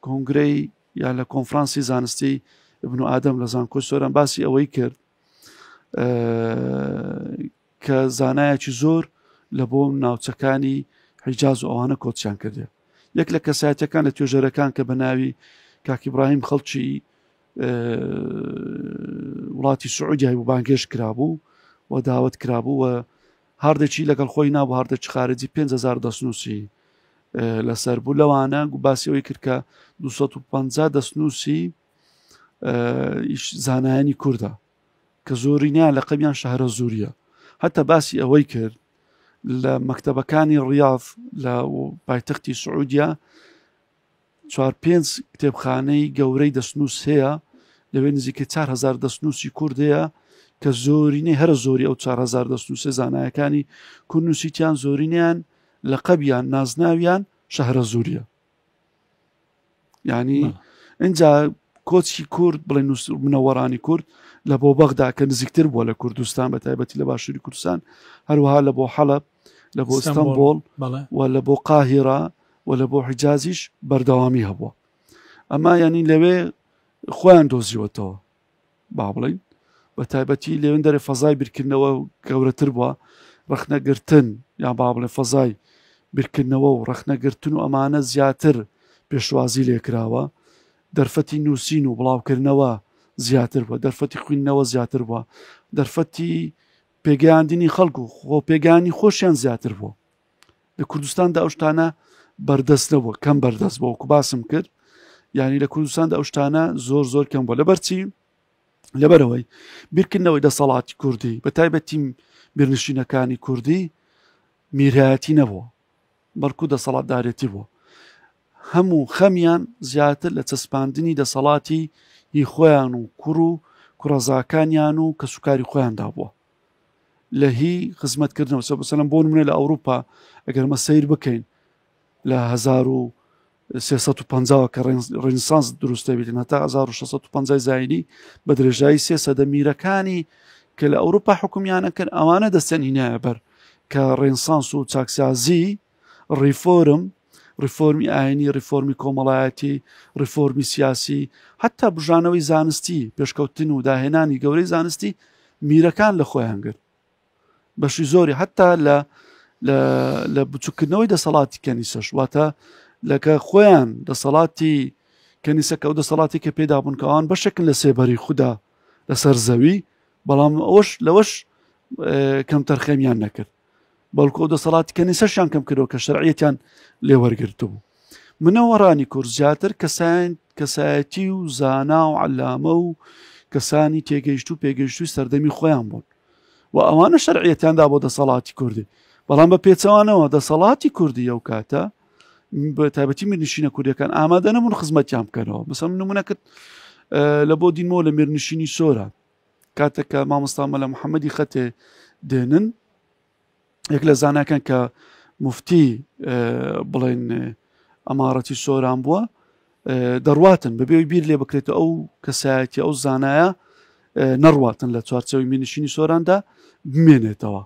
کۆنگرەی یان لە کۆنفرانسی زانستی ابن ئادەم لە زانکۆی سۆران باسی ئەوەی کرد کە زانایەکی زۆر لە بۆ ناوچەکانی حیجاز و ئەوانە کۆچیان کردێ. یەک لە کەسایەتەکان لە توێژەرەکان کە بە ناوی کاک ئیبراهیم خەڵکی وڵاتی سعودیای بوو بانگێش کرابوو و داوت کرابوو و هەردێکی لەگەڵ خۆی نابوو هەردێکی خارجی 5,000 دەستنووسی لەسەر بوو. لەوانە باسیەوەی کرد کە 250 دەستنووسی زانایانی کووردە کە زۆرینیان لە قەبیان شەهرە زووریە. هەتا باسی ئەوەی کرد لە مەکتەبەکانی ڕیاض لە پایتەختی سعودیا 4-5 کتێبخانەی گەورەی دەستنووس هەیە لەوێ نزیکە 4,000 دەستنووسی کوردەیە کە زۆرینەی هەرە زۆری ئەو 4,000 دەستنووسێ زانایەکانی کوردنووسیتیان زۆرینیان لە قەبیان نازناویان شەهرە زووریە. یعنی اینجا کۆچی کورد بڵێ منەوەڕانی کورد لە بۆ بەغدا کە نزیکتر بووە لە کوردستان بە تایبەتی لە باشووری کوردستان هەروەها لە بۆ حەلەب لە بۆ ئیستانبول و لە بۆ قاهیرە و لە بۆ حیجازیش بەردەوامی هەبووە. ئەمە ینی لەوێ خۆیان دۆزیوەتەوە با بڵین بە تایبەتی لێوێن دەرێ فەزای بیرکردنەوە گەورەتر بووە ڕەخنەگرتن یان با بڵێ فەزای بیرکردنەوە و ڕەخنەگرتن و ئەمانە زیاتر پێشوازی لێکراوە. دەرفەتی نووسین و بڵاوکردنەوە زیاتر بووە، دەرفەتی خوێندنەوە زیاتر بووە، دەرفەتی پێگەیاندنی خەڵک و خۆ پێگانی خۆشیان زیاتر بووە. لە کوردستاندا ئەو شتانە بەردەست نەبووە، کەم بەردەست بووە وەکو باسم کرد. یعنی لە کوردستاندا ئەو شتانە زۆر کەم بووە. لەبەرچی لەبەرەوەی بیرکردنەوەی دەسەڵاتی کوردی بە تایبەتی بیرنشینەکانی کوردی میرایەتی نەبووە بەڵکو دەسەڵاتدارێتی بووە. هەموو خەمیان زیاتر لە چەسپاندنی دەسەڵاتی هی خۆیان و کوڕ و کوڕەزاکانیان و کە سوکاری خۆیاندا بووە لە هی خزمەتکردنەوە. مەسەلەن بۆ نمونە لە ئەوروپا ئەگەر مە سەیر بکەین لە 1350 کە ڕێنسانس دروستە بێتن هەتا 1650 زاینی بە درێژایی 300 میرەکانی کە لە ئەوروپا حکومیانە کرد ئەوانە دەستەنینایە بەر کە ڕێنسانس و چاکسازی ریفۆرمی ئاینی، ریفۆرمی کۆمەڵایەتی، ریفۆرمی سیاسی، حتا بژانەوەی زانستی پێشکەوتن و داهێنانی گەورەی زانستی میرەکان لە خۆیان گرت بەشی زۆری حتا لە بچووکردنەوەی دەسەڵاتی کەنیسەش واتە لەکە خۆیان دەسەڵاتی کەنیسەکە و دەسەڵاتی کە پێدا بوون کە ئەوان بەشێکن لە سێبەری خوددا لەسەر زەوی بەڵام ئەوش لەوەش کەم تەرخەمیان نەکرد بەڵکو ئەو دەسەڵاتی کەنیسەشیان کەم کردەوە کە شەرعیەتیان لێوەرگرتو بوو. منەوەڕانی کورد زیاتر کەسایەتی و زانا و عەلامە و کەسانی تێگەیشت و پێگەیشتوی سەردەمی خۆیان بوون و ئەوانە شەرعیەتیاندا بۆ دەسەڵاتی کوردی بەڵام بە پێچەوانەوە دەسەڵاتی کوردی ئەو کاتە بە تایبەتی میرنشینە کوردیەکان ئامادە نەبوون خزمەتیان بکەنەوە. مەسەڵەن نمونە کرد لە بۆ دینمەوە لە میرنشینی سۆرە کاتێک کە مامۆستا مەلا محەممەدی خەتێ دێنن یەک لە زاناکان کە مفتی بڵێن ئەمارەتی سۆران بووە دەڕواتن بەبێ بیر لێ بکرێتە ئەو کەسایەتی ئەو زانایە نەڕواتن لە چوارچەوەی میرنشینی سۆراندا بمێنێتەوە.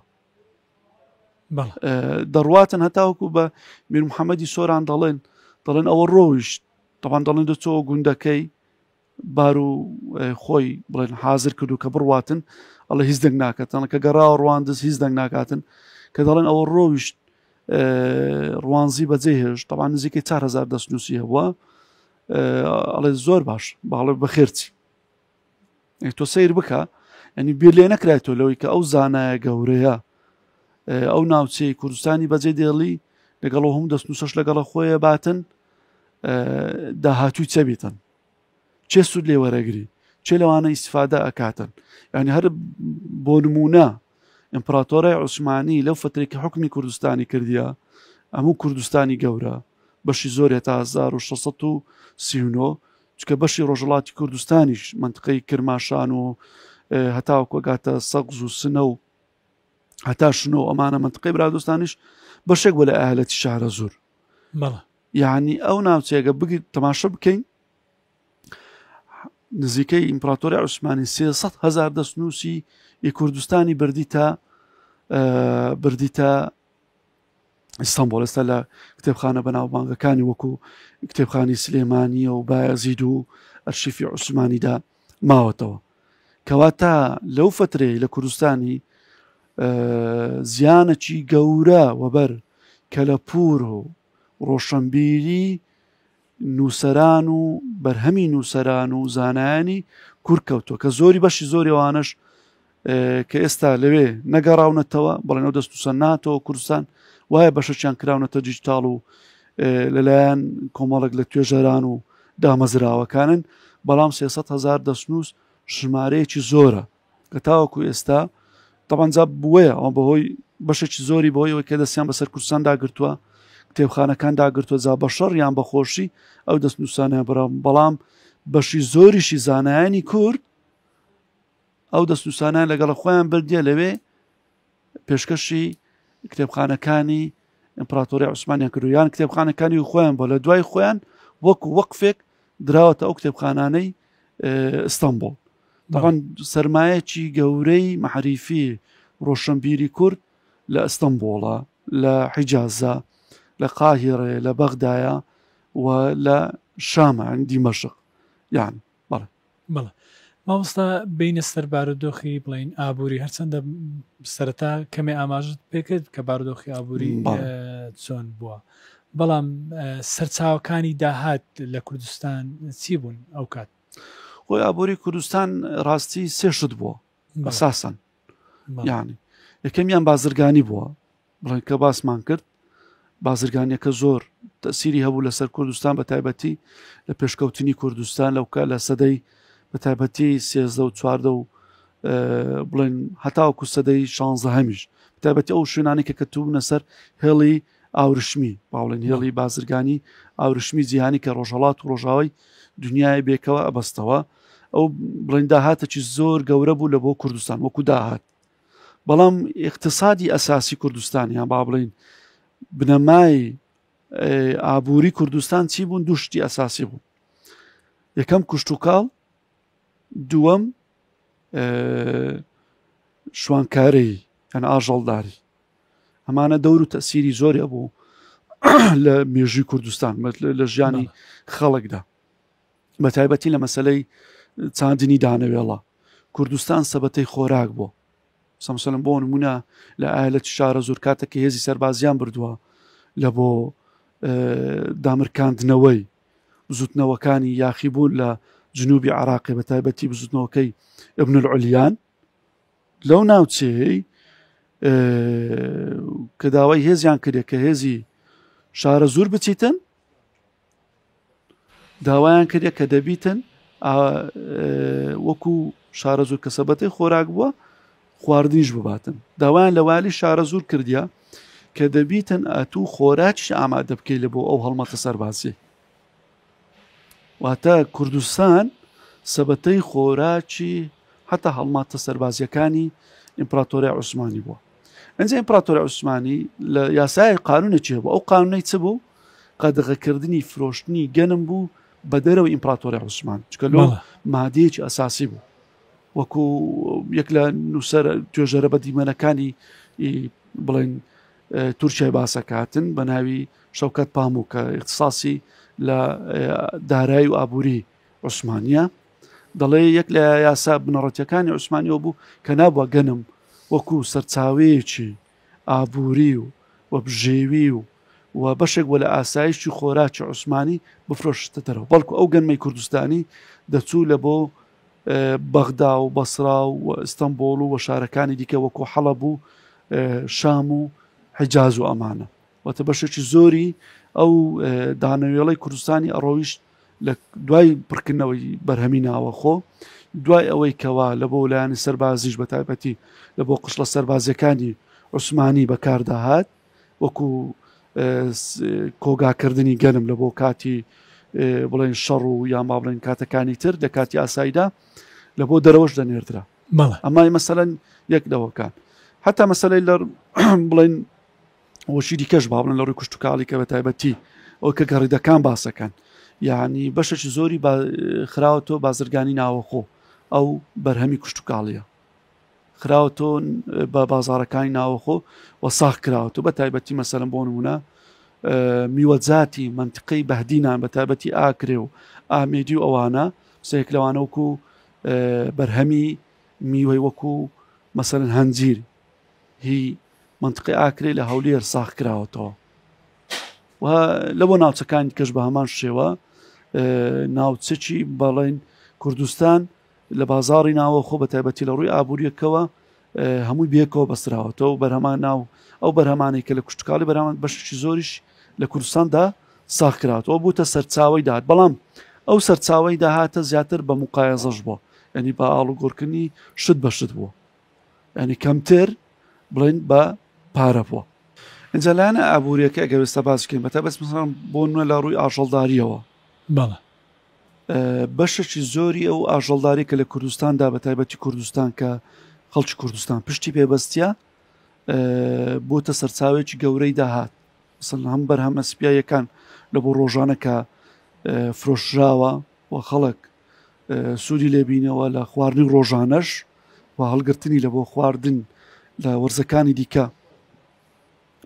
دەڕواتن هەتاوەکو بە میر محەممەدی سۆران دەڵێن ئەوە ڕۆیشت طبعا دەڵێن دەچەوە گوندەکەی بار و خۆی بڵێن حازر کرد و کە بڕواتن ئەڵێ هیچ دەنگ ناکاتن کە گەڕا ڕواندز هیچ دەنگ ناکاتن کە دەڵێن ئەوە ڕۆویشت ڕوانزی بەجێ هێشت طبعا نزیکەی 4000 دەستنووسی هەبووە ئەڵێ زۆر باش باڵێ بەخێرچی تۆ سیر بکە ینی بیر لێ نەکرایەوە لەوەی کە ئەو زانایە گەورەیە ئەو ناوچەی کوردستانی بەجێ دێڵی لەگەڵ هەموو دەستنووسەش لەگەڵە خۆیە باتن داهاتووی چەبیتن چێ سوود لێ وەرەگری چێ لەوانە ئیسفادە ئەکاتن یعنی هەر بۆ نمونە ئیمپراتۆرای عوسمانی لەو فترێکی حکمی کوردستانی کردیە ئەموو کوردستانی گەورە بەشی زۆر تا 1639 چکە بەشی ڕۆژهەڵاتی کوردستانیش منطقەی کرماشان و هەتاوەکو گاتە سەغز و سنە و هەتا شنۆ ئەمانە منطقەی برادۆستانیش بەشێک بۆ لە ئاهەلەتی شارە زۆر یعنی ئەو ناوچێگە بگیر تەماشە بکەین نزیکەی ئیمپراتۆری عوسمانی 300,000 دەستنووسی کوردستانی بردی تا ئیستانبوڵ ئێستا لە کتێبخانە بەناوبانگەکانی وەکو کتێبخانی سلێمانیە و بایەزید و ئەرشیفی عوسمانیدا ماوەتەوە کەواتە لەو فترەی لە کوردستانی زیانەکی گەورە وەبەر کەلەپور و ڕۆشنبیری نووسەران و بەرهەمی نووسەران و زانایانی کوورکەوتووە کە زۆری بەشی زۆریەوانش کە ئێستا لەوێ نەگەڕاونەتەوە بەڵێن ئەو دەستنووسە ناتەوە کوردستان وایە بەشەیان کراونەتە دیجیتاڵ و لەلایەن کۆمەڵێک لە توێژەران و دامەزراوەکانن بەڵام 300,000 دەستنووس ژمارەیەکی زۆرە کە تاوەکو ئێستا تەبەنجا بووەیە ئەوە بەهۆی بەشێکی زۆری بەهۆیەوەی کە دەستیان بەسەر کوردستان داگرتووە کتێبخانەکان داگرتووە جا بە شەڕ یان بەخۆشی ئەو دەستنووسانە بەڵام بەشی زۆریشی زانایانی کورد ئەو دەستنووسانیان لەگەڵ خۆیان بردیە لەوێ پێشکەشی کتێبخانەکانی ئیمپراتۆری عوسمانیان کردو یان کتێبخانەکانی خۆیان بۆ لە دوای خۆیان وەکو وەقفێک دراوەتە ئەو کتێبخانانەی ئیستانبوڵ طبعا سەرمایەکی گەورەی مەحریفی ڕۆشنبیری کورد لە ئیستانبوڵە لە حیجازە لە قاهیرە لە بەغدایە و لە شامە دیمەشق یان بەڵێ مامۆستا بینە سەر بارودۆخی بڵین ئابووری هەرچەندە سەرەتا کەمێ ئاماژت پێکرد کە بارودۆخی ئابووری چۆن بووە بەڵام سەرچاوەکانی داهات لە کوردستان چی بوون ئەو کات خۆی ئابووری کوردستان ڕاستی سێشت بووە ئەساسەن یعنی یەکەمیان بازرگانی بووە بڵێن کە باسمان کرد بازرگانیەکە زۆر تەسیری هەبوو لەسەر کوردستان بە تایبەتی لە پێشکەوتنی کوردستان لەوکە لە سەدەی بە تایبەتی 13 و 14 و بڵێن هەتاوەکو سەدەی 16 هەمیش بە تایبەتی ئەو شوێنانی کە کەتوبوونە سەر هێڵی ئاورشمی باڵێن هێڵی بازرگانی ئاورشمی جیهانی کە ڕۆژهەڵات و ڕۆژاوای دنیای بێکەوە ئەبەستەوە ئەو بڵێن داهاتێکی زۆر گەورە بوو لە بۆ کوردستان وەکو داهات بەڵام اقتصادی ئەساسی کوردستانیان با بڵێن بنەمای ئابووری کوردستان چی بوون دوو شتی ئەساسی بوو یەکەم کوشتوکاڵ دووەم شوانکارەی یان ئاژەڵداری ئەمانە دەور و تەسیری زۆری بوو لە مێژووی کوردستان لە ژیانی خەڵکدا بە تایبەتی لە مەسەلەی چاندنی دانەوێڵە کوردستان سەبەتەی خۆراک بوو سەمسەلم بۆ نمونە لە ئاهەلەتی شارە زۆر کاتێکی هێزی سەربازیان بردووە لە بۆ دامرکاندنەوەی بزوتنەوەکانی یاخیبوون لە جنوبی عراقی بە تایبەتی بزوتنەوەکەی ئبن العلیان لەو ناوچەیەی کە داوای هێزیان کردێ کە هێزی شارە زۆر بچیتن داوایان کردێ کە دەبیتن وەکو شارە زۆر کە سەبەتەی خۆراک بووە خواردنیش بباتن داوایان لە والی شارە زۆر کردیا کە دەبیتن ئەتوو خۆراکیش ئامادە بکەی لە بۆ ئەو هەڵمەتە سەربازی واتە کوردستان سەبەتەی خۆراکی حتا هەڵماتە سەربازیەکانی ئیمپراتۆری عوسمانی بووە ئەنجا ئیمپراتۆری عوسمانی لە یاسای قانونێکی هەبوو ئەو قانونەی چ بوو قەدەغەکردنی فرۆشتنی گەنم بوو بە دەرەوەی ئیمپراتۆری عوسمان چکە لۆ مادەیەکی ئەساسی بوو وەکو یەک لە نووسەر توێژەرە بە دیمەنەکانی بڵێن تورکیای باسەکاتن بە ناوی شەوکەت پاموو کە اختصاصی لە دارایی و ئابووری عوسمانیە دەڵێ یەک لە یاسا بنەڕەتیەکانی عوسمانیەوە بوو کە نابووە گەنم وەکو سەرچاوەیەکی ئابووری و بژێوی و بەشێک وە لە ئاسایشی خۆراکی عوسمانی بفرۆشتە دەرەوە بەڵکو ئەو گەنمەی کوردستانی دەچوو لە بۆ بەغدا و بەسرا و ئەستەمبۆڵ و شارەکانی دیکە وەکو حەڵەب و شام و حیجاز و ئەمانە واتە بەشێکی زۆری ئەو دانەوێڵەی کوردستانی ئەڕۆیشت لە دوای پڕکردنەوەی بەرهەمی ناوەخۆ دوای ئەوەی کەوا لە بۆ لایەنی سەربازیش بە تایبەتی لە بۆ قشڵە سەربازیەکانی عوسمانی بەکارداهات وەکو کۆگاکردنی گەنم لە بۆ کاتی بڵێن شەڕ و یان با بڵێن کاتەکانی تر لە کاتی ئاساییدا لە بۆ دەرەوەش دەنێردرا ئەمای مەسەلەن یەک دەوەکان حتا مەسەلەی لە بڵێن وەشی دیکەش با بڵێن لە ڕووی کوشتتوکاڵی کە بە تایبەتی ئەو کە گەڕیدەکان باسەکەن یعنی بەشێکی زۆری خراوەتەوە بازرگانی ناوەخۆ ئەو بەرهەمی کوشتتوکاڵیە خراوەتۆ بە بازارەکانی ناوەخۆ و ساخ کراوەتەوە بە تایبەتی مەسەلەن بۆ نمونە میوەجاتی منتقەی بەهدینان بە تایبەتی ئاکرێ و ئامێدی و ئەوانە سەیەک لەوانە وەکو بەرهەمی میوەی وەکو مەسەلەن هەنجیر هی منتقی ئاکرێ لە هەولێر ساخ کراوەتەوە و لە بۆ ناوچەکانی کەش بە هەمان شێوە ناوچەکی بەڵێن کوردستان لە بازاڕی ناوەخۆ بە تایبەتی لە ڕووی ئابوووریەکەوە هەمووی بێکەوە بەستراوەتەوە و بەرهەمان ناو ئەو بەرهەمانەی کە لە کوشتتوکاڵی بەرهەمان بەشی زۆریش لە کوردستاندا ساخ کراوەتەوە بووتە سەرچاوەی داهات بەڵام ئەو سەرچاوەی داهاتە زیاتر بە مقایەزەش بووە ینی بە ئاڵوگۆڕکردنی شت بە شت بووە ینی کەمتر بڵێن بە پارە بووە اینجا لایەنە ئابوووریەکە ئەگەر وێستا باس بکەین بەتا بەس مثلا بۆ نوێ لە ڕووی ئاژەڵداریەوە بەشێکی زۆری ئەو ئاژەڵداری کە لە کوردستاندا بە تایبەتی کوردستان کە خەڵکی کوردستان پشتی پێبەستیە بۆتە سەرچاوێکی گەورەی داهات مثلا هەم بەرهەمە سپیایەکان لە بۆ ڕۆژانە کە فرۆشراوە و خەڵک سوودی لێبینەوە لە خواردنی ڕۆژانەش و هەڵگرتنی لە بۆ خواردن لە وەرزەکانی دیکە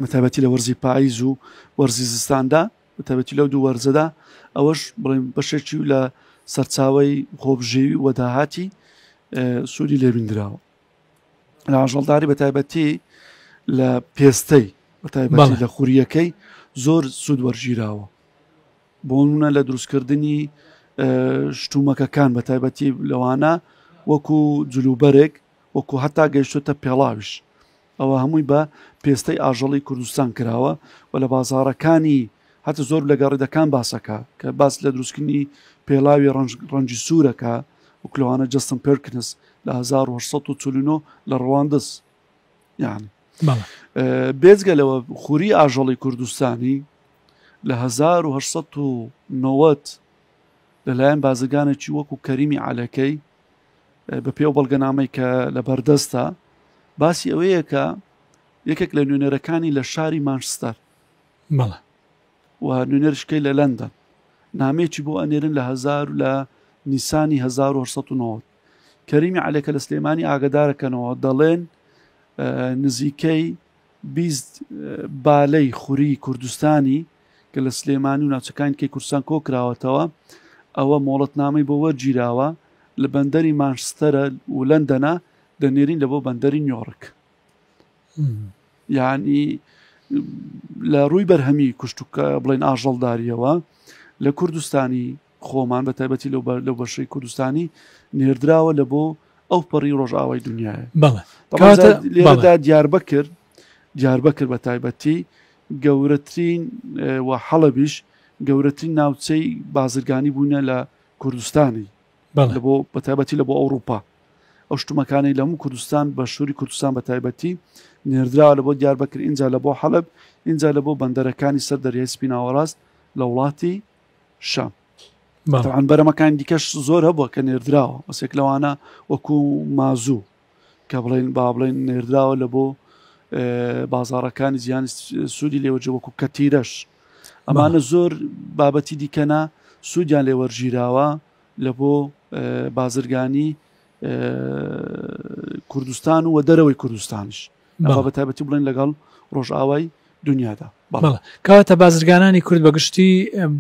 بەتایبەتی لە وەرزی پاییز و وەرزی زستاندا بەتایبەتی لەو دوو وەرزەدا ئەوەش بڵێن بەشێکی لە سەرچاوەی خۆبژێوی و داهاتی سوودی لێبیندراوە لە ئاژەڵداری بەتایبەتی لە پێستەی بەتایبەتی لە خوریەکەی زۆر سوود وەرگیراوە بۆ نمونە لە دروستکردنی شتومەکەکان بەتایبەتی لەوانە وەکو جلوبەرێک وەکو هەتا گەیشتۆتە پێڵاویش ئەوە هەمووی بە پێستەی ئاژەڵی کوردستان کراوە و لە بازارەکانی هەتا زۆر لە گەڕیدەکان باسەکە کە باس لە دروستکردنی پێڵاوی ڕەنجی سوورەکە وکلەوانە جەستن پێرکنس لە 1949 لە ڕەواندز یعنی بێجگەلەوە خوری ئاژەڵی کوردستانی لە 1990 لەلایەن بازرگانێکی وەکو کەریمی عەلەکەی بە پێو بەڵگەنامەی کە لە بەردەستە باسی ئەوەیە کە یەکێک لە نوێنەرەکانی لە شاری مانچستەر و نوێنەرشکەی لە لەندەن نامێکی بۆ ئەنێرن لە نیسانی 1990 کەریمی عەلەکە لە سلێمانی ئاگدارەکەنەوە دەڵێن نزیکەی 20 بالەی خوری کوردستانی کە لە سلێمانی و ناوچەکانی کەی کوردستان کۆکراوەتەوە ئەوە مۆڵەتنامەی بۆ وەرگیراوە لە بەندەری مانچستەرە و لەندەنە دەنێرین لە بۆ بەندەری نیویۆرک یعنی لە ڕووی بەرهەمی کوشتتوکە بڵێن ئاژەڵداریەوە لە کوردستانی خۆمان بە تایبەتی لەو بەشەی کوردستانی نێردراوە لە بۆ ئەو پەڕی ڕۆژئاوای دنیاە لێرەدا دیاربەکر بە تایبەتی گەورەترین و حەڵەبیش گەورەترین ناوچەی بازرگانی بوونە لە کوردستانی بۆ بە تایبەتی لە بۆ ئەوروپا ئەو شتومەکانی لە هەموو کوردستان بە شووری کوردستان بە تایبەتی نێردراوە لە بۆ دیاربەکر اینجا لە بۆ حەڵەب اینجا لە بۆ بەندەرەکانی سەر دەریای سپی ناوەڕاست لە وڵاتی شام طبعاً بەرەمەکانی دیکەش زۆر هەبووە کە نێردراوە وەسێک لەوانە وەکو مازوو کە بڵێن با بڵێن نێردراوە لە بۆ بازارەکانی زیانی سوودی لێوەجێ وەکو کەتیرەش ئەمانە زۆر بابەتی دیکەنا سوودیان لێوەرگیراوە لە بۆ بازرگانی کوردستان و دەرەوەی کوردستانش ئەوە بە تایبەتی بڵێن لەگەڵ ڕۆژئاوای دنیادا. بەڵێ کەواتە بازرگانانی کورد بەگشتی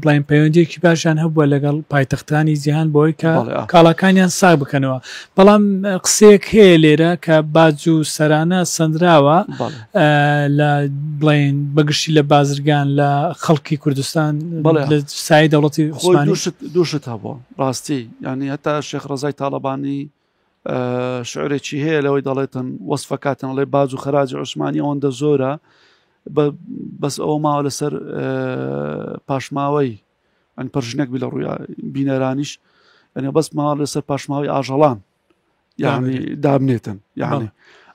بڵین پەیوەندیەکی باشیان هەبووە لەگەڵ پایتەختانی جیهان بۆی کە کاڵاکانیان ساغ بکەنەوە. بەڵام قسەیەک هەیە لێرە کە باج و سەرانە سندراوە لە بڵین بەگشتی لە بازرگان لە خەڵکی کوردستان لە سای دەوڵەتی عوسمانی دووشت هەبووە ڕاستی، ینی هەتا شێخ ڕەزای تاڵەبانی شعرێکی هەیە لەوەی دەڵێتن وەسفەکاتن لێ باج و خەراجی عوسمانی ئەوەندە زۆرە بەس ئەوە ماوە لەسەر پاشماوەی ئەن پەرژنێک بی لە ڕووی بینەرانیش ئەنێ بەس ماوە لەسەر پاشماوەی ئاژەڵان یعنی دابنێتن یعنی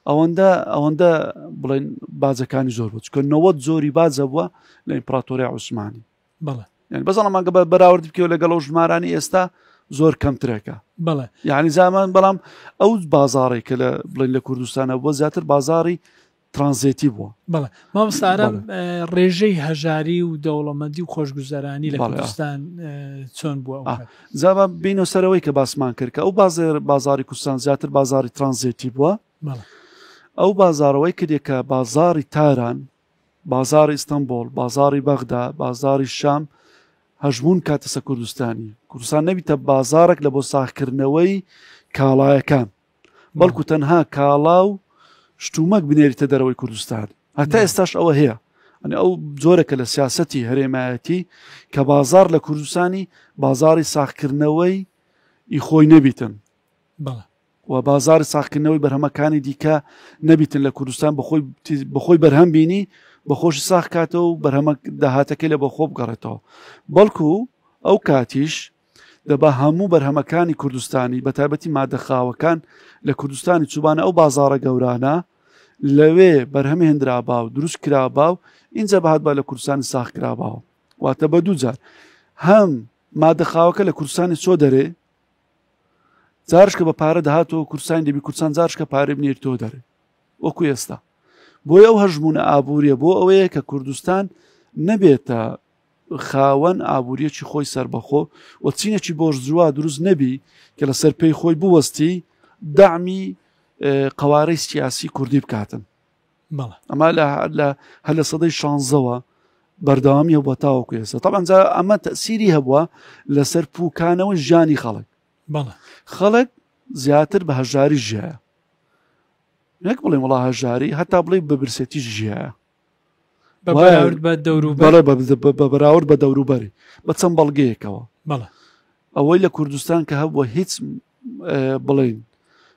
ئەوەندە بڵێن باجەکانی زۆر بوو چکە 90 زۆری باجە بووە لە ئیمپراتۆریای عوسمانی. یعنی بەزانەمانگە بەراورد بکەوە لەگەڵ ئەو ژمارانی ئێستا زۆر کەمترێکە. یعنی زامان بەڵام ئەو بازاڕی کە لە بڵێن لە کوردستانە بووە زیاتر بازاری ترانزیتی بووە. بەڵێ مامۆستارە ڕێژەی هەژاری و دەوڵەمەندی و خۆشگوزەرانی لە کوردستان چۆن بووە؟ زاما بینە سەرەوەی کە باسمان کرد کە ئەو بازاری کوردستان زیاتر بازاری ترانزیتی بووە. ئەو بازارەوەی کردێک کە بازاری تاران، بازاری ئیستانبول، بازاری بەغدا، بازاری شام هەژمون کاتەسە کوردستانی. کوردستان نەبیتە بازارێک لە بۆ ساخکردنەوەی کاڵایەکان، بەڵکو تەنها کاڵا و شتومەک بنێریتە دەرەوەی کوردستان. هەتا ئێستاش ئەوە هەیە. ئەو جۆرەکە لە سیاسەتی هەرێمایەتی کە بازار لە کوردستانی بازاری ساخکردنەوەی خۆی نەبیتن و بازاری ساخکردنەوەی بەرهەمەکانی دیکە نەبیتن لە کوردستان بەخۆی بەرهەم بینی بەخۆشی ساخ کاتەوە و بەرهەمە داهاتەکەی لە بە خۆ بگەڕێتەوە. بەڵکو ئەو کاتیش دەبا هەموو بەرهەمەکانی کوردستانی بە تایبەتی مادەخاوەکان لە کوردستانی چوبانە ئەو بازارە گەورانە لەوێ بەرهەمی هێنرابا و دروست کرابا و اینجا بەهات با لە کوردستانی ساخ کراباوە. واتە بە دوو جار هەم مادەخاوەکە لە کوردستانی چۆ دەرێ، جارشکە بە پارە دەهاتەوە کوردستانی دەبی کوردستان جارشکە پارێ بنێریتەوە دەرێ وەکو ئێستا. بۆی ئەو هەژمونە ئابووریە بۆ ئەوەیە کە کوردستان نەبێتە خاوەن ئابووریەکی خۆی سربەخۆ و چینێکی بۆشجووا دروست نەبی کە لە سەرپەی خۆی بوەستی دامی قوارەی سیاسی کوردی بکاتن. ئەمە هەر لە سەدەی 16ەوە بەردەوامی بۆ تاوەکو ئێستا. طبعاً ئەمە تەسیری هەبووە لەسەر پووکانەوە ژیانی خەڵک. خەڵک زیاتر بە هەژاری ژیایە، نەک بڵێ وڵا هەژاری هەتا بڵێ بە برسێتی ژیایە بەراورد بە دەوروبەری بە چەند بەڵگەیەکەوە. ئەوەی لە کوردستان کە هەبووە هیچ بڵێن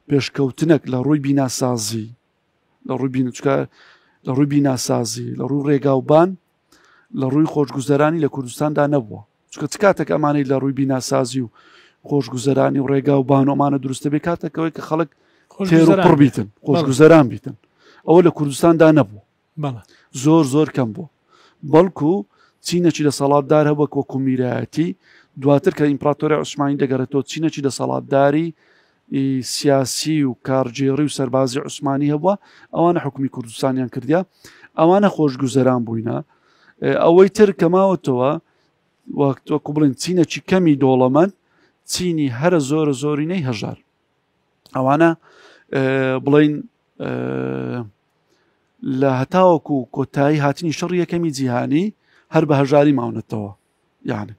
پێشکەوتنێک لە ڕووی بیناسازی لە ڕووی بیناسازی لە ڕووی ڕێگاوبان لە ڕووی خۆشگوزەرانی لە کوردستاندا نەبووە. چکە چ کاتێک ئەمانەی لە ڕووی بیناسازی و خۆشگوزەرانی و ڕێگاوبان و ئەمانە دروستە بێ کاتێکەوەی کە خەڵک تێر و پڕ بیتن خۆشگوزەران بیتن ئەوە لە کوردستاندا نەبوو، زۆر کەم بوو. بەڵکو چینەکی دەسەڵاتدار هەبووە وەکو میرایەتی دواتر کە ئیمپراتۆریای عوسمانی دەگەڕێتەوە چینەکی دەسەڵاتداری سیاسی و کارجێڕی و سەربازی عوسمانی هەبووە. ئەوانە حکومی کوردستانیان کردیا، ئەوانە خۆشگوزەران بووینە. ئەوەی تر کەماوەتەوە وەکو بڵێن چینەکی کەمی دۆڵەمەند چینی هەرە زۆرینەی هەژار. ئەوانە بڵێن لە هەتاوەکو کۆتایی هاتنی شەڕی یەکەمی جیهانی هەر بە هەژاری ماونەتەوە. یعنی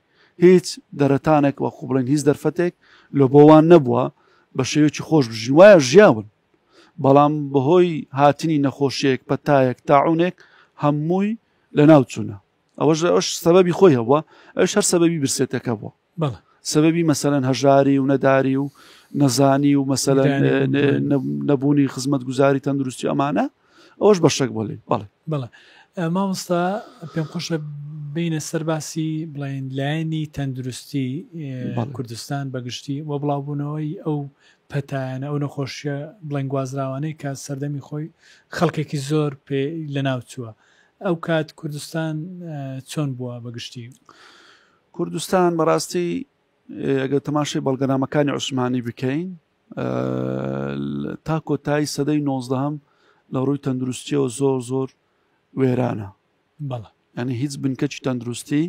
هیچ دەرەتانێک وەکو بڵێن هیچ دەرفەتێک لە بۆوان نەبووە بە شێوەیەکی خۆش بژین وایە ژیاون، بەڵام بەهۆی هاتنی نەخۆشیەک پەتایەک تاعونێک هەمووی لە ناوچوونە. ئەوەش سەبەبی خۆی هەبووە، ئەوش هەر سەبەبی برسێتەکە بووە، سەبەبی مەسەلەن هەژاری و نەداری و نەزانی و مەسەلەن نەبوونی خزمەت گوزاری تەندروستی ئەمانە ئەوەش بەشێک بڵێ. بەڵێ مامۆستا پێم خۆشە بینە سەرباسی بڵێن لایەنی تەندروستی کوردستان بەگشتی وە بڵاوبوونەوەی ئەو پەتایانە ئەو نەخۆشیە بڵێن گوازراوانەی کە سەردەمی خۆی خەڵکێکی زۆر پێ لە ناوچووە. ئەو کات کوردستان چۆن بووە بەگشتی؟ کوردستان بەڕاستی ئەگەر تەماشای بەڵگەنامەکانی عوسمانی بکەین تا کۆتایی سەدەی 19 لە ڕووی تەندروستیەوە زۆر وێرانە. ینی هیچ بنکەی تەندروستی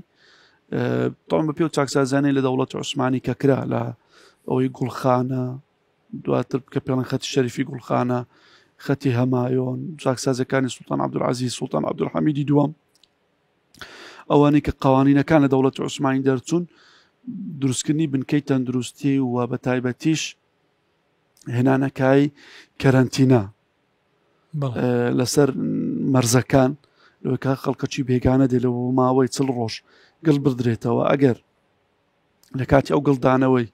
تۆم بە پێ و چاکسازانەی لە دەوڵەتی عوسمانی کە کرا لە ئەوەی گوڵخانە دواتر کە پێڵەن خەتی شەریفی گوڵخانە خەتی هەمایۆن چاکسازەکانی سوڵتان عەبدولعەزیز سوڵتان عەبدولحەمیدی دووەم ئەوانەی کە قەوانینەکان لە دەوڵەتی عوسمانی دەرچوون دروستکردنی بنکەی تەندروستی و بە تایبەتیش هێنانەکای کەرەنتینە لەسەر مەرزەکان لەوەی خەڵکەچی بێگانە دێ لەوە ماوەی 40 ڕۆژ گڵ بدرێتەوە ئەگەر لە کاتی ئەو گڵدانەوەی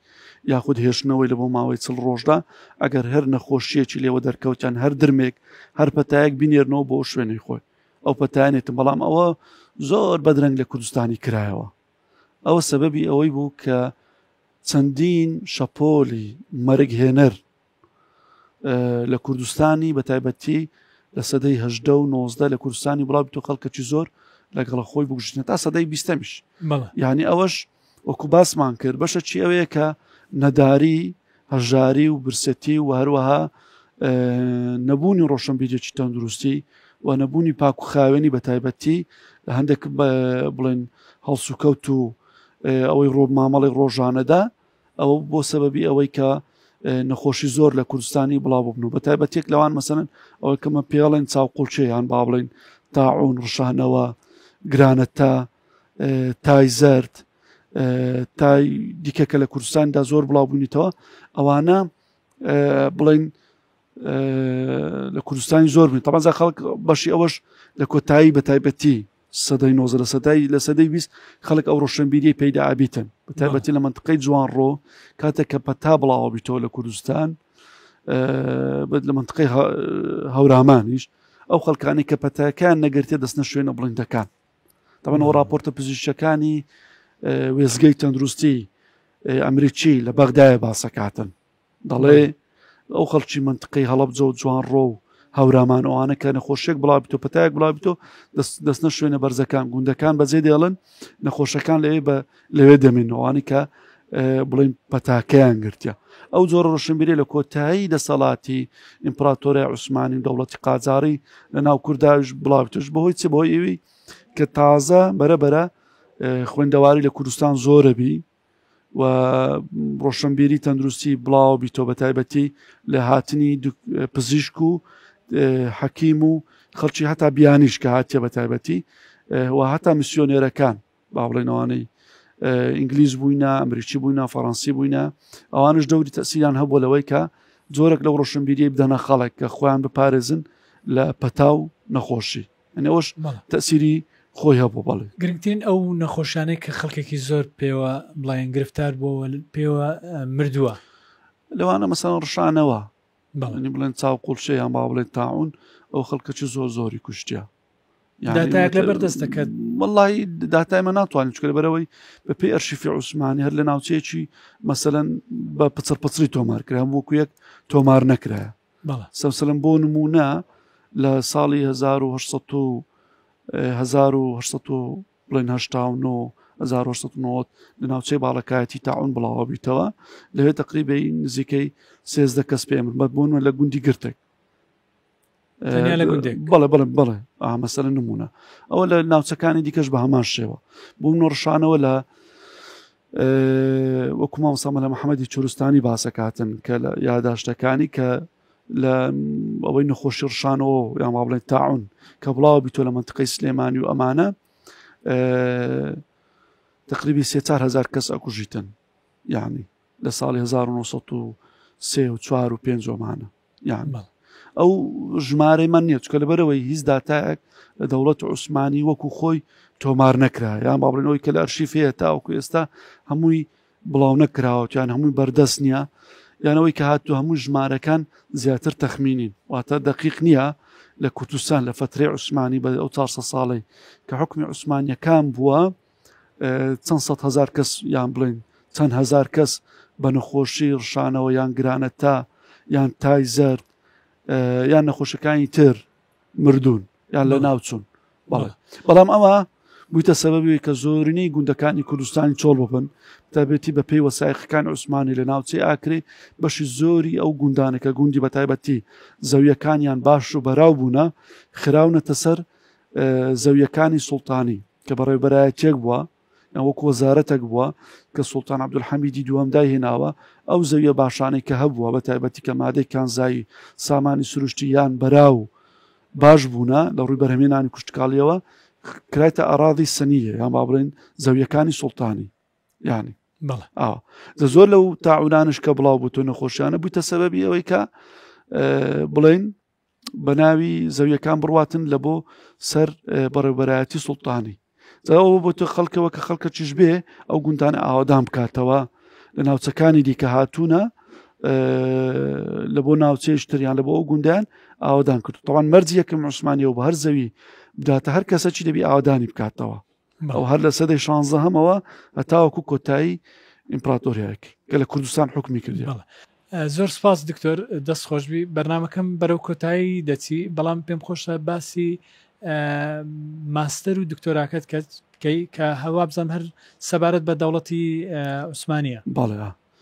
یاخود هێشتنەوەی لە بۆ ماوەی 40 ڕۆژدا ئەگەر هەر نەخۆشیەکی لێوە دەرکەوتیان هەر درمێک هەر پەتایەک بینێرنەوە بۆ شوێنەی خۆی ئەو پەتایانێتن بەڵام ئەوە زۆر بەدرەنگ لە کوردستانی کرایەوە ئەوە سەبەبی ئەوەی بوو کە چەندین شەپۆلی مەرگهێنەر لە کوردستانی بە تایبەتی لە سەدەی 18 و 19 لە کوردستانی بڵاو بتۆ خەڵکەکی زۆر لەگەڵ خۆی بگشتنە تا سەدەی 20میش یعنی ئەوەش وەکو باسمان کرد بەشە چی ئەوەیە کە نەداری هەژاری و برسەتی و هەروەها نەبوونی ڕۆشنبیرێکی تەندروستی و نەبوونی پاک و خاوێنی بە تایبەتی لە هەندێک بڵێن هەڵسوکەوت و ئەوەی مامەڵی ڕۆژانەدا ئەوە بۆ سەبەبی ئەوەی کە نەخۆشی زۆر لە کوردستانی بڵاو ببن و بە تایبەتێک لەوان مەسەرەن ئەوەی کەمە پێڵێن چاوقوڵچەیان با بڵێن تاعون ڕشانەوە گرانەتە تای زەرد تای دیکەکە لە کوردستاندا زۆر بڵاو بوونیتەوە ئەوانە بڵێن لە کوردستانی زۆر بن تەمەزا خەڵک بەشی ئەوەش لە کۆتایی بە تایبەتی سەدەی 19 لە سەدەی 20 خەڵک ئەو ڕۆشنبیری پێیدا ئابیتن بە تایبەتی لە منتقەی جوانڕۆ کاتێک کە پەتا بڵاوە بیتەوە لە کوردستان لە منتقەی هەورامانیش ئەو خەڵکانی کە پەتاکان نەگرتێ دەستنە شوێنە بڵندەکان تەمەن ئەو راپۆرتە پزیشکەکانی وێزگەی تەندروستی ئەمریکی لە بەغدایە باسەکاتن دەڵێ ئەو خەڵکی منتقەی هەڵەبجە و جوانڕۆ و هەورامان ئەوانە کە نەخۆشیێک بڵاو بیتۆ پەتایەک بڵاو بیتۆ دەستنە شوێنە بەرزەکان گوندەکان بەجێ دێڵن نەخۆشەکان لەوێ دەمێن ئەوانی کە بڵین پەتاکەیان گرتیا ئەو جۆر ڕۆشنبیری لە کۆتایی دەسەڵاتی ئیمپراتۆری عوسمانی دەوڵەتی قاجاری لە ناو کورداش بڵاو بیتۆش بەهۆی چ بەهۆی ئەوی کە تازە بەرەبەرە خوێندەواری لە کوردستان زۆرە بی و ڕۆشنبیری تەندروستی بڵاو بیتۆ بە تایبەتی لە هاتنی پزیشک و حەکیم و خەڵکی هەتا بیانیش کە هاتیە بە تایبەتی و هەتا میسیۆنێرەکان با بڵێنەوانەی ئینگلیز بووینە ئەمریکی بووینە فەڕەنسی بووینە ئەوانش دەوری تەسیریان هەبوو لەوەی کە جۆرێک لەو ڕۆشنبیری بدەنە خەڵک کە خۆیان بپارێزن لە پەتا و نەخۆشی ئەوەش تەسیری خۆی هەبوو بەڵێ گرنگترین ئەو نەخۆشانەی کە خەڵکێکی زۆر پێوە بڵایەن گرفتار بۆەوە پێوە مردووە لەوانە مەسەڵەن ڕشانەوە بڵێن چاوقوڵچەیان با بڵێن تاعون ئەو خەڵکەکی زۆر زۆری کوشتیا داتایەک لەبەر دەست دەکات وەڵی داتایمە ناتوانین چکە لەبەرەوەی بە پێی ئەرشیفی عوسمانی هەر لە ناوچەیەکی مەسەلەن بە پچڕی تۆمارکرا هەم وەکو یەک تۆمار نەکرایە سەمسەلەن بۆ نمونە لە ساڵی 1989 لە ناوچەی باڵەکایەتی تاعون بڵاوە بیتەوە لەوێ تقریبی نزیکەی 13 کەس پێمر بەبوون لە گوندی گرتێک بەڵێ مەسەلە نمونە ئەوە لە ناوچەکانی دیکەش بە هەمان شێوە بووم نۆڕشانەوە لە وەکو مامۆستا لە محەممەدی چورستانی باسەکاتن کە لە یاداشتەکانی کە لە ئەوەی نەخۆشی ڕشانەوە یان با بڵێن تاعون کە بڵاو بیتۆ لە منتقەی سلێمانی و ئەمانە تقریبی 3,000 کەس ئەکوژیتن یعنی لە ساڵی 1903 و 4 و 5 ئەمانە یان ئەو ژمارەی من نییە چکە لەبەرەوەی هیچ داتایەک لە دەوڵەت عوسمانی وەکو خۆی تۆمار نەکرا یان با بڵێنەوەی کە لە ئەرشیفەیە تاوەکو ئێستا هەمووی بڵاو نەکراوە یان هەمووی بەردەست نییە یانەوەی کە هاتووە هەموو ژمارەکان زیاتر تەخمینین واتە دقیق نییە لە کوردستان لە فترەی عوسمانی بە ئەو 400 ساڵی کە حکمی عوسمانیەکان بووە چەند سەد هەزار کەس یان بڵێن چەند هەزار کەس بە نەخۆشی ڕشانەوە یان گرانەتە یان تای زەرد یان نەخۆشەکانی تر مردوون یان لە ناوچوون بەڵام ئەمە بوویتە سەبەبی کە زۆرینەی گوندەکانی کوردستانی چۆڵ ببن تابێتی بە پێی وەسایقەکانی عوسمانی لە ناوچەی ئاکرێ بەشی زۆری ئەو گوندانەکە گوندی بە تایبەتی زەویەکانیان باش و بەراو بوونە خراونەتە سەر زەویەکانی سوڵتانی کە بەڕێوەبەرایەتێک بووە وەکو وەزارەتێک بووە کە سوڵتان عەبدولحەمیدی دووەم داهێناوە ئەو زەویە باشانەی کە هەبووە بە تایبەتی کە مادەی کانزایی سامانی سروشتی یان بەراو باش بوونە لە ڕووی بەرهەمێنانی کوشتکاڵیەوە کرایتە ئەراضی سەنیە یان با بڵێن زەویەکانی سوڵتانی یانی زۆر لەو تاعونانش کە بڵاو بوو تۆ نەخۆشیانە بوویتە سەبەبی ئەوەی کە بڵێن بە ناوی زەویەکان بڕواتن لە بۆ سەر بەڕێوەبەرایەتی سوڵتانی ئەوە بۆ تۆ خەڵکەوە کە خەڵکە چش بێ ئەو گوندانە ئاوادان بکاتەوە لە ناوچەکانی دیکە هاتوونە لە بۆ ناوچەی شتریان لە بۆ ئەو گوندیان ئاوادان کرد تەوان مەرجی یەکەم عوسمانیەوە بە هەر زەوی بداتە هەر کەسەکی دەبی ئاوادانی بکاتەوە ئەو هەر لە سەدەی 16 هەمەوە هەتاوەکو کۆتایی ئیمپراتۆریایەک کە لە کوردستان حکمی کردی. زۆر سپاس دکتۆر دەست خۆشبی بەرنامەکەم بەرەو کۆتایی دەچی بەڵام پێم خۆشە باسی ماستەر و دکتۆراکەت کە هەوا بزانم هەر سەبارەت بە دەوڵەتی عوسمانیە.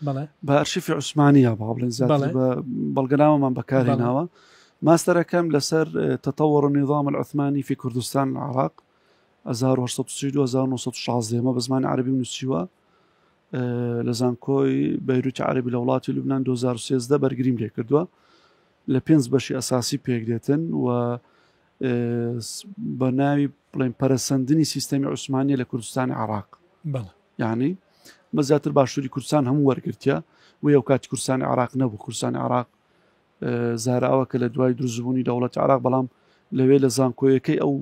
بەڵێ بە ئەرشیفی عوسمانیە با بڵێن زیاتر بە بەڵگەنامەمان بەکارهێناوە ماستەرەکەم لەسەر تطور النظام العثماني في كردستان العراق 1916 بە زمانی عەربی نووسیوە لە زانکۆی بەیروتی عەربی لە وڵاتی لوبنان 2013 بەرگریم لێ کردووە لە 5 بەشی ئەساسی پێکدێتن و بە ناوی بڵێن پەرەسەندنی سیستەمی عوسمانیە لە کوردستانی عراق یعنی بە زیاتر باشووری کوردستان هەموو وەرگرتیە و ئەو کاتی کوردستانی عراق نەبوو کوردستانی عراق زاراوە کە لە دوای دروستبوونی دەوڵەتی عراق بەڵام لەوێ لە زانکۆیەکەی ئەو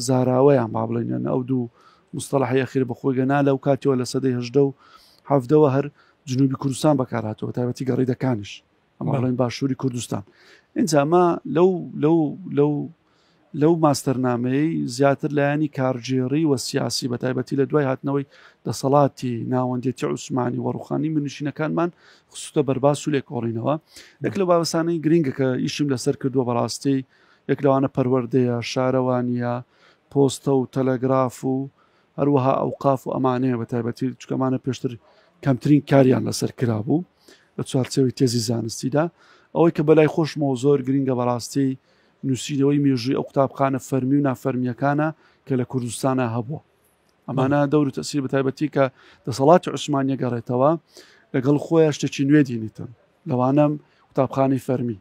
زاراوەیان با بڵێن ئەو دوو مستەڵەحی ئەخیر بەخۆی گەنا لەو کاتیەوە لە سەدەی 18 و 17ەوە هەر جنوبی کوردستان بەکارهاتەوە تایبەتی گەڕیدەکانیش ئەمە بڵێن باشووری کوردستان ئینجاما لەو ماستەرنامەی زیاتر لایانی کارژێڕی و سیاسی بە تایبەتی لە دوای هاتنەوەی دەسەڵاتی ناوەندێتی عوسمانی وەڕوخانی منوشینەکانمان خستە بەرباس و لێکۆڵینەوە یەک لە بابەسانەی گرینگە کە ئیشم لەسەر کردووە بەڕاستی یەک لەوانە پەروەردەیە شارەوانیە پۆستە و تەلەگراف و هەروەها ئەوقاف و ئەمانەیە بە تایبەتی چکەمانە پێشتر کەمترین کاریان لەسەر کرابوو لە چوارچێوەی تێزی زانستیدا ئەوەی کە بەلای خۆشمەوە زۆر گرینگە بەڕاستی نووسیدەوەی مێژووی ئەو قوتابخانە فەرمی و نافەرمیەکانە کە لە کوردستانە هەبووە ئەمانە دەور و تەسیر بە تایبەتی کە دەسەڵاتی عوسمانیە گەڕێتەوە لەگەڵ خۆیان شتێکی نوێ دینیتن لەوانەم قوتابخانەی فەرمی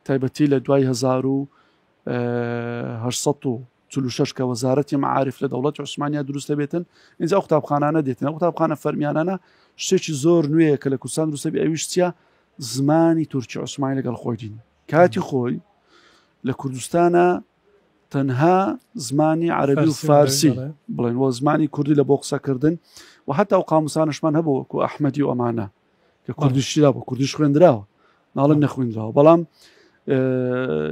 تایبەتی لە دوای 1946 کە وەزارەتی مەعارف لە دەوڵەتی عوسمانیا دروست دەبێتن اینجا قوتابخانانە دێتن قوتابخانە فەرمیانانە شتێکی زۆر نوێیە کە لە کوردستان دروست دەبێت ئەویش چیە زمانی تورکی عوسمانی لەگەڵ خۆی دین کاتی خۆی لە کوردستانە تەنها زمانی عەربی و فارسی بڵێن وە زمانی کوردی لە بۆ قسەکردن و حتا ئەو قاموسانشمان هەبوو وەکو ئەحمەدی و ئەمانە کە کوردیشیدا بۆ کوردیش خوێندراوە ناڵم نەخوێندراوە بەڵام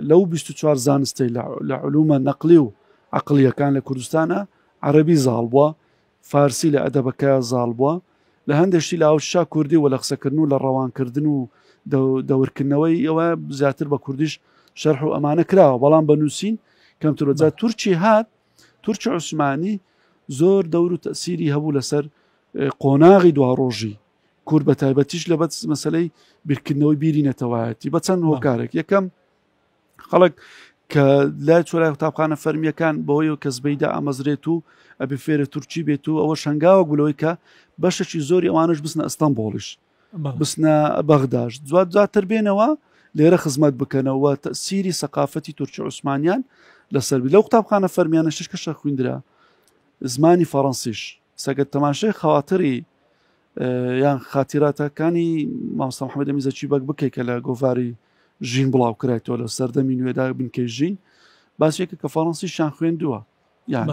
لەو 24 زانستەی لە علومە نەقلی و عەقلیەکان لە کوردستانە عەربی زاڵ بووە فارسی لە ئەدەبەکە زاڵ بووە لە هەندێشتی لە ئاوشا کوردی و لە قسەکردن و لە ڕەوانکردن و دەورکردنەوەی ئەوە زیاتر بە کوردیش شەرح و ئەمانە کراوە بەڵام بە نووسین کەمترۆجا تورکی هات تورکی عوسمانی زۆر دەور و تەسیری هەبوو لەسەر قۆناغی دواڕۆژی کورد بە تایبەتیش لە بەد مەسەلەی بیرکردنەوەی بیری نەتەوایەتی بە چەند هۆکارێک یەکەم خەڵک کە لای چۆلای قوتابخانە فەرمیەکان بەوەی کە زبەیدا ئەمەزرێت و ئەبێ فێرە تورکی بێت و ئەوە شەنگاوە گولەوەی کە بەشێکی زۆری ئەوانش بستنە ئەستەمبۆڵیش بستنە بەغداش دواتر بێنەوە لێرە خزمەت بکەنەوە تەسیری سەقافەتی تورکی عوسمانیان لەسەربی لەو قوتابخانە فەرمیانە شش کەشە خوێندرا زمانی فەڕەنسیش سەگەت تەماشای خەواتری یان خاتیراتەکانی مامۆستا محەممەد ئەمی زەکی بەک بکەیت کە لە گۆڤاری ژین بڵاو کرایەوە لە سەردەمی نوێدا بنکەی ژین باسێکە کە فەڕەنسیشیان خوێندووە یان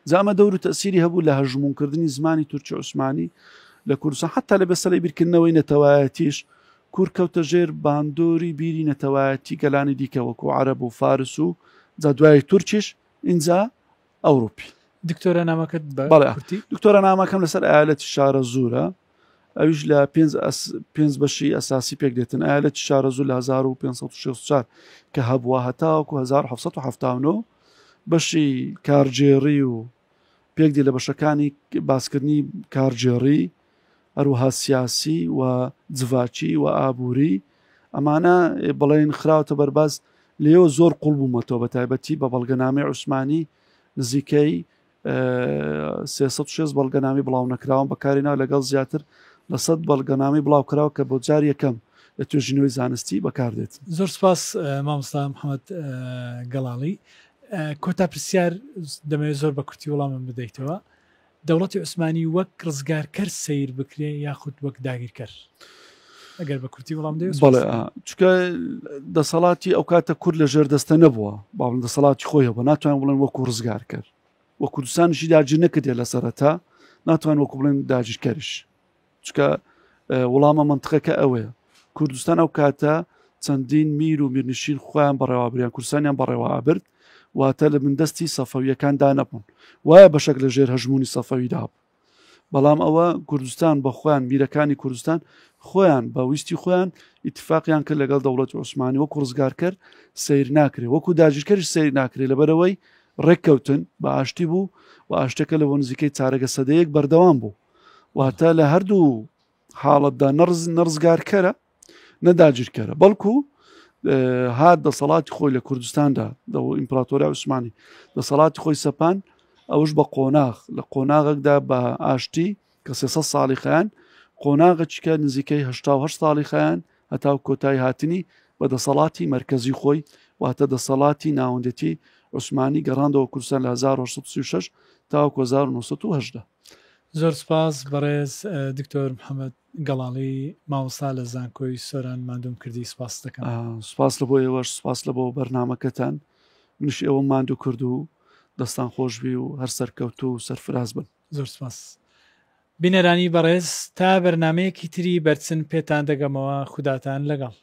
زامە دەور و تەسیری هەبوو لە هەژمونکردنی زمانی تورکی عوسمانی لە کوردستان حتا لە بەسەری بیرکردنەوەی نەتەوایەتیش کورد کەوتە ژێر باندۆری بیری نەتەوایەتی گەلانی دیکە وەکو عەرەب و فارس و جا دوای تورکیش اینجا ئەوروپی دکتۆرە نامەکەت دکتۆرە نامەکەم لەسەر ئایەتی شارە زوورە ئەویش لە 5 بەشی ئەساسی پێک دێتن ئایەتی شارە زوور لە 1564 کە هەبووە هەتاوەکو 1779 بەشی کارجێڕی و پێک دێ لە بەشەکانی باسکردنی کارجێڕی هەروەها سیاسی و جڤاچی و ئابووری ئەمانە بڵێن خراوەتە بەرباز لێەوە زۆر قوڵ بوومەتەوە بە تایبەتی بە بەڵگەنامەی عوسمانی نزیکەی 306 بەڵگەنامی بڵاو نەکراون بەکارێنا لەگەڵ زیاتر لە 100 بەڵگەنامی بڵاو کراوە کە بۆ جار یەکەم لە توێژینەوەی زانستی بەکاردێت. زۆر سپاس مامۆستا محەممەد گەڵاڵی. کۆتا پرسیار دەمەوێت زۆر بە کورتی وەڵامم بدەیتەوە. دەوڵەتی عوسمانی وەک ڕزگارکەر سیر بکرێ یاخود وەک داگیرکەر؟ ئەگەر بە کورتی وەڵام دەوێت. بەڵێ چکە دەسەڵاتی ئەو کاتە کورد لە ژێر دەستە نەبووە، باڵن دەسەڵاتی خۆیەوە بە ناتوان بڵێن وەکو ڕزگارکەر، وە کوردستانشی داگیر نەکردێ لە سەرەتا ناتوان وەکو بڵێن داگیرکەریش، چکە وەڵامە منتقەکە ئەوەیە کوردستان ئەو کاتە چەندین میر و میرنشین خۆیان بەڕێوابریان کوردستانیان بەڕێوابرد، واتە لە بندەستی سەفەویەکان دانەبوون، وایە بەشێک لە ژێر هەژمونی سەفەویدا بوو. بەڵام ئەوە کوردستان بە خۆیان میرەکانی کوردستان خۆیان بە ویستی خۆیان ئیتفاقیان کرد لەگەڵ دەوڵەتی عوسمانی وەکو ڕزگارکەر سیر ناکرێ، وەکو داگیرکەریش سیر ناکرێ لەبەرەوەی ڕێککەوتن بە ئاشتی بوو و ئاشتەکە لە بۆ نزیکەی چارەگە سەدەیەک بەردەوام بوو، واتە لە هەردوو حاڵەتدا نەڕزگارکەرە نەداگیرکەرە، بەڵکو هات دەسەڵاتی خۆی لە کوردستاندا ئیمپراتۆریا عوسمانی دەسەڵاتی خۆی سەپان، ئەوش بە قۆناغ لە قۆناغێکدا بە ئاشتی کە 300 ساڵی خەیان قۆناغە چکە نزیکەی 88 ساڵی خەیان هەتاو کۆتایی هاتنی بە دەسەڵاتی مرکزی خۆی، واتە دەسەڵاتی ناوەندەتی عوسمانی گەڕاندەوە کوردستان لە 1936 تاوەکو 1970. زۆر سپاس بەڕێز دکتۆر محەممەد گەڵاڵی مامۆستا لە زانکۆی سۆران مادوم کردی. سپاس دەکەم. سپاس لە بۆ ئێوەش، سپاس لە بۆ بەرنامەکەتان، منش ئێوە ماندوو کرد و دەستان خۆشبی و هەر سەرکەوت و سەرفراز بن. زۆر سپاس. بینەرانی بەڕێز تا بەرنمەیەکی تری بەرچن پێتان دەگەمەوە. خوداتان لەگەڵ.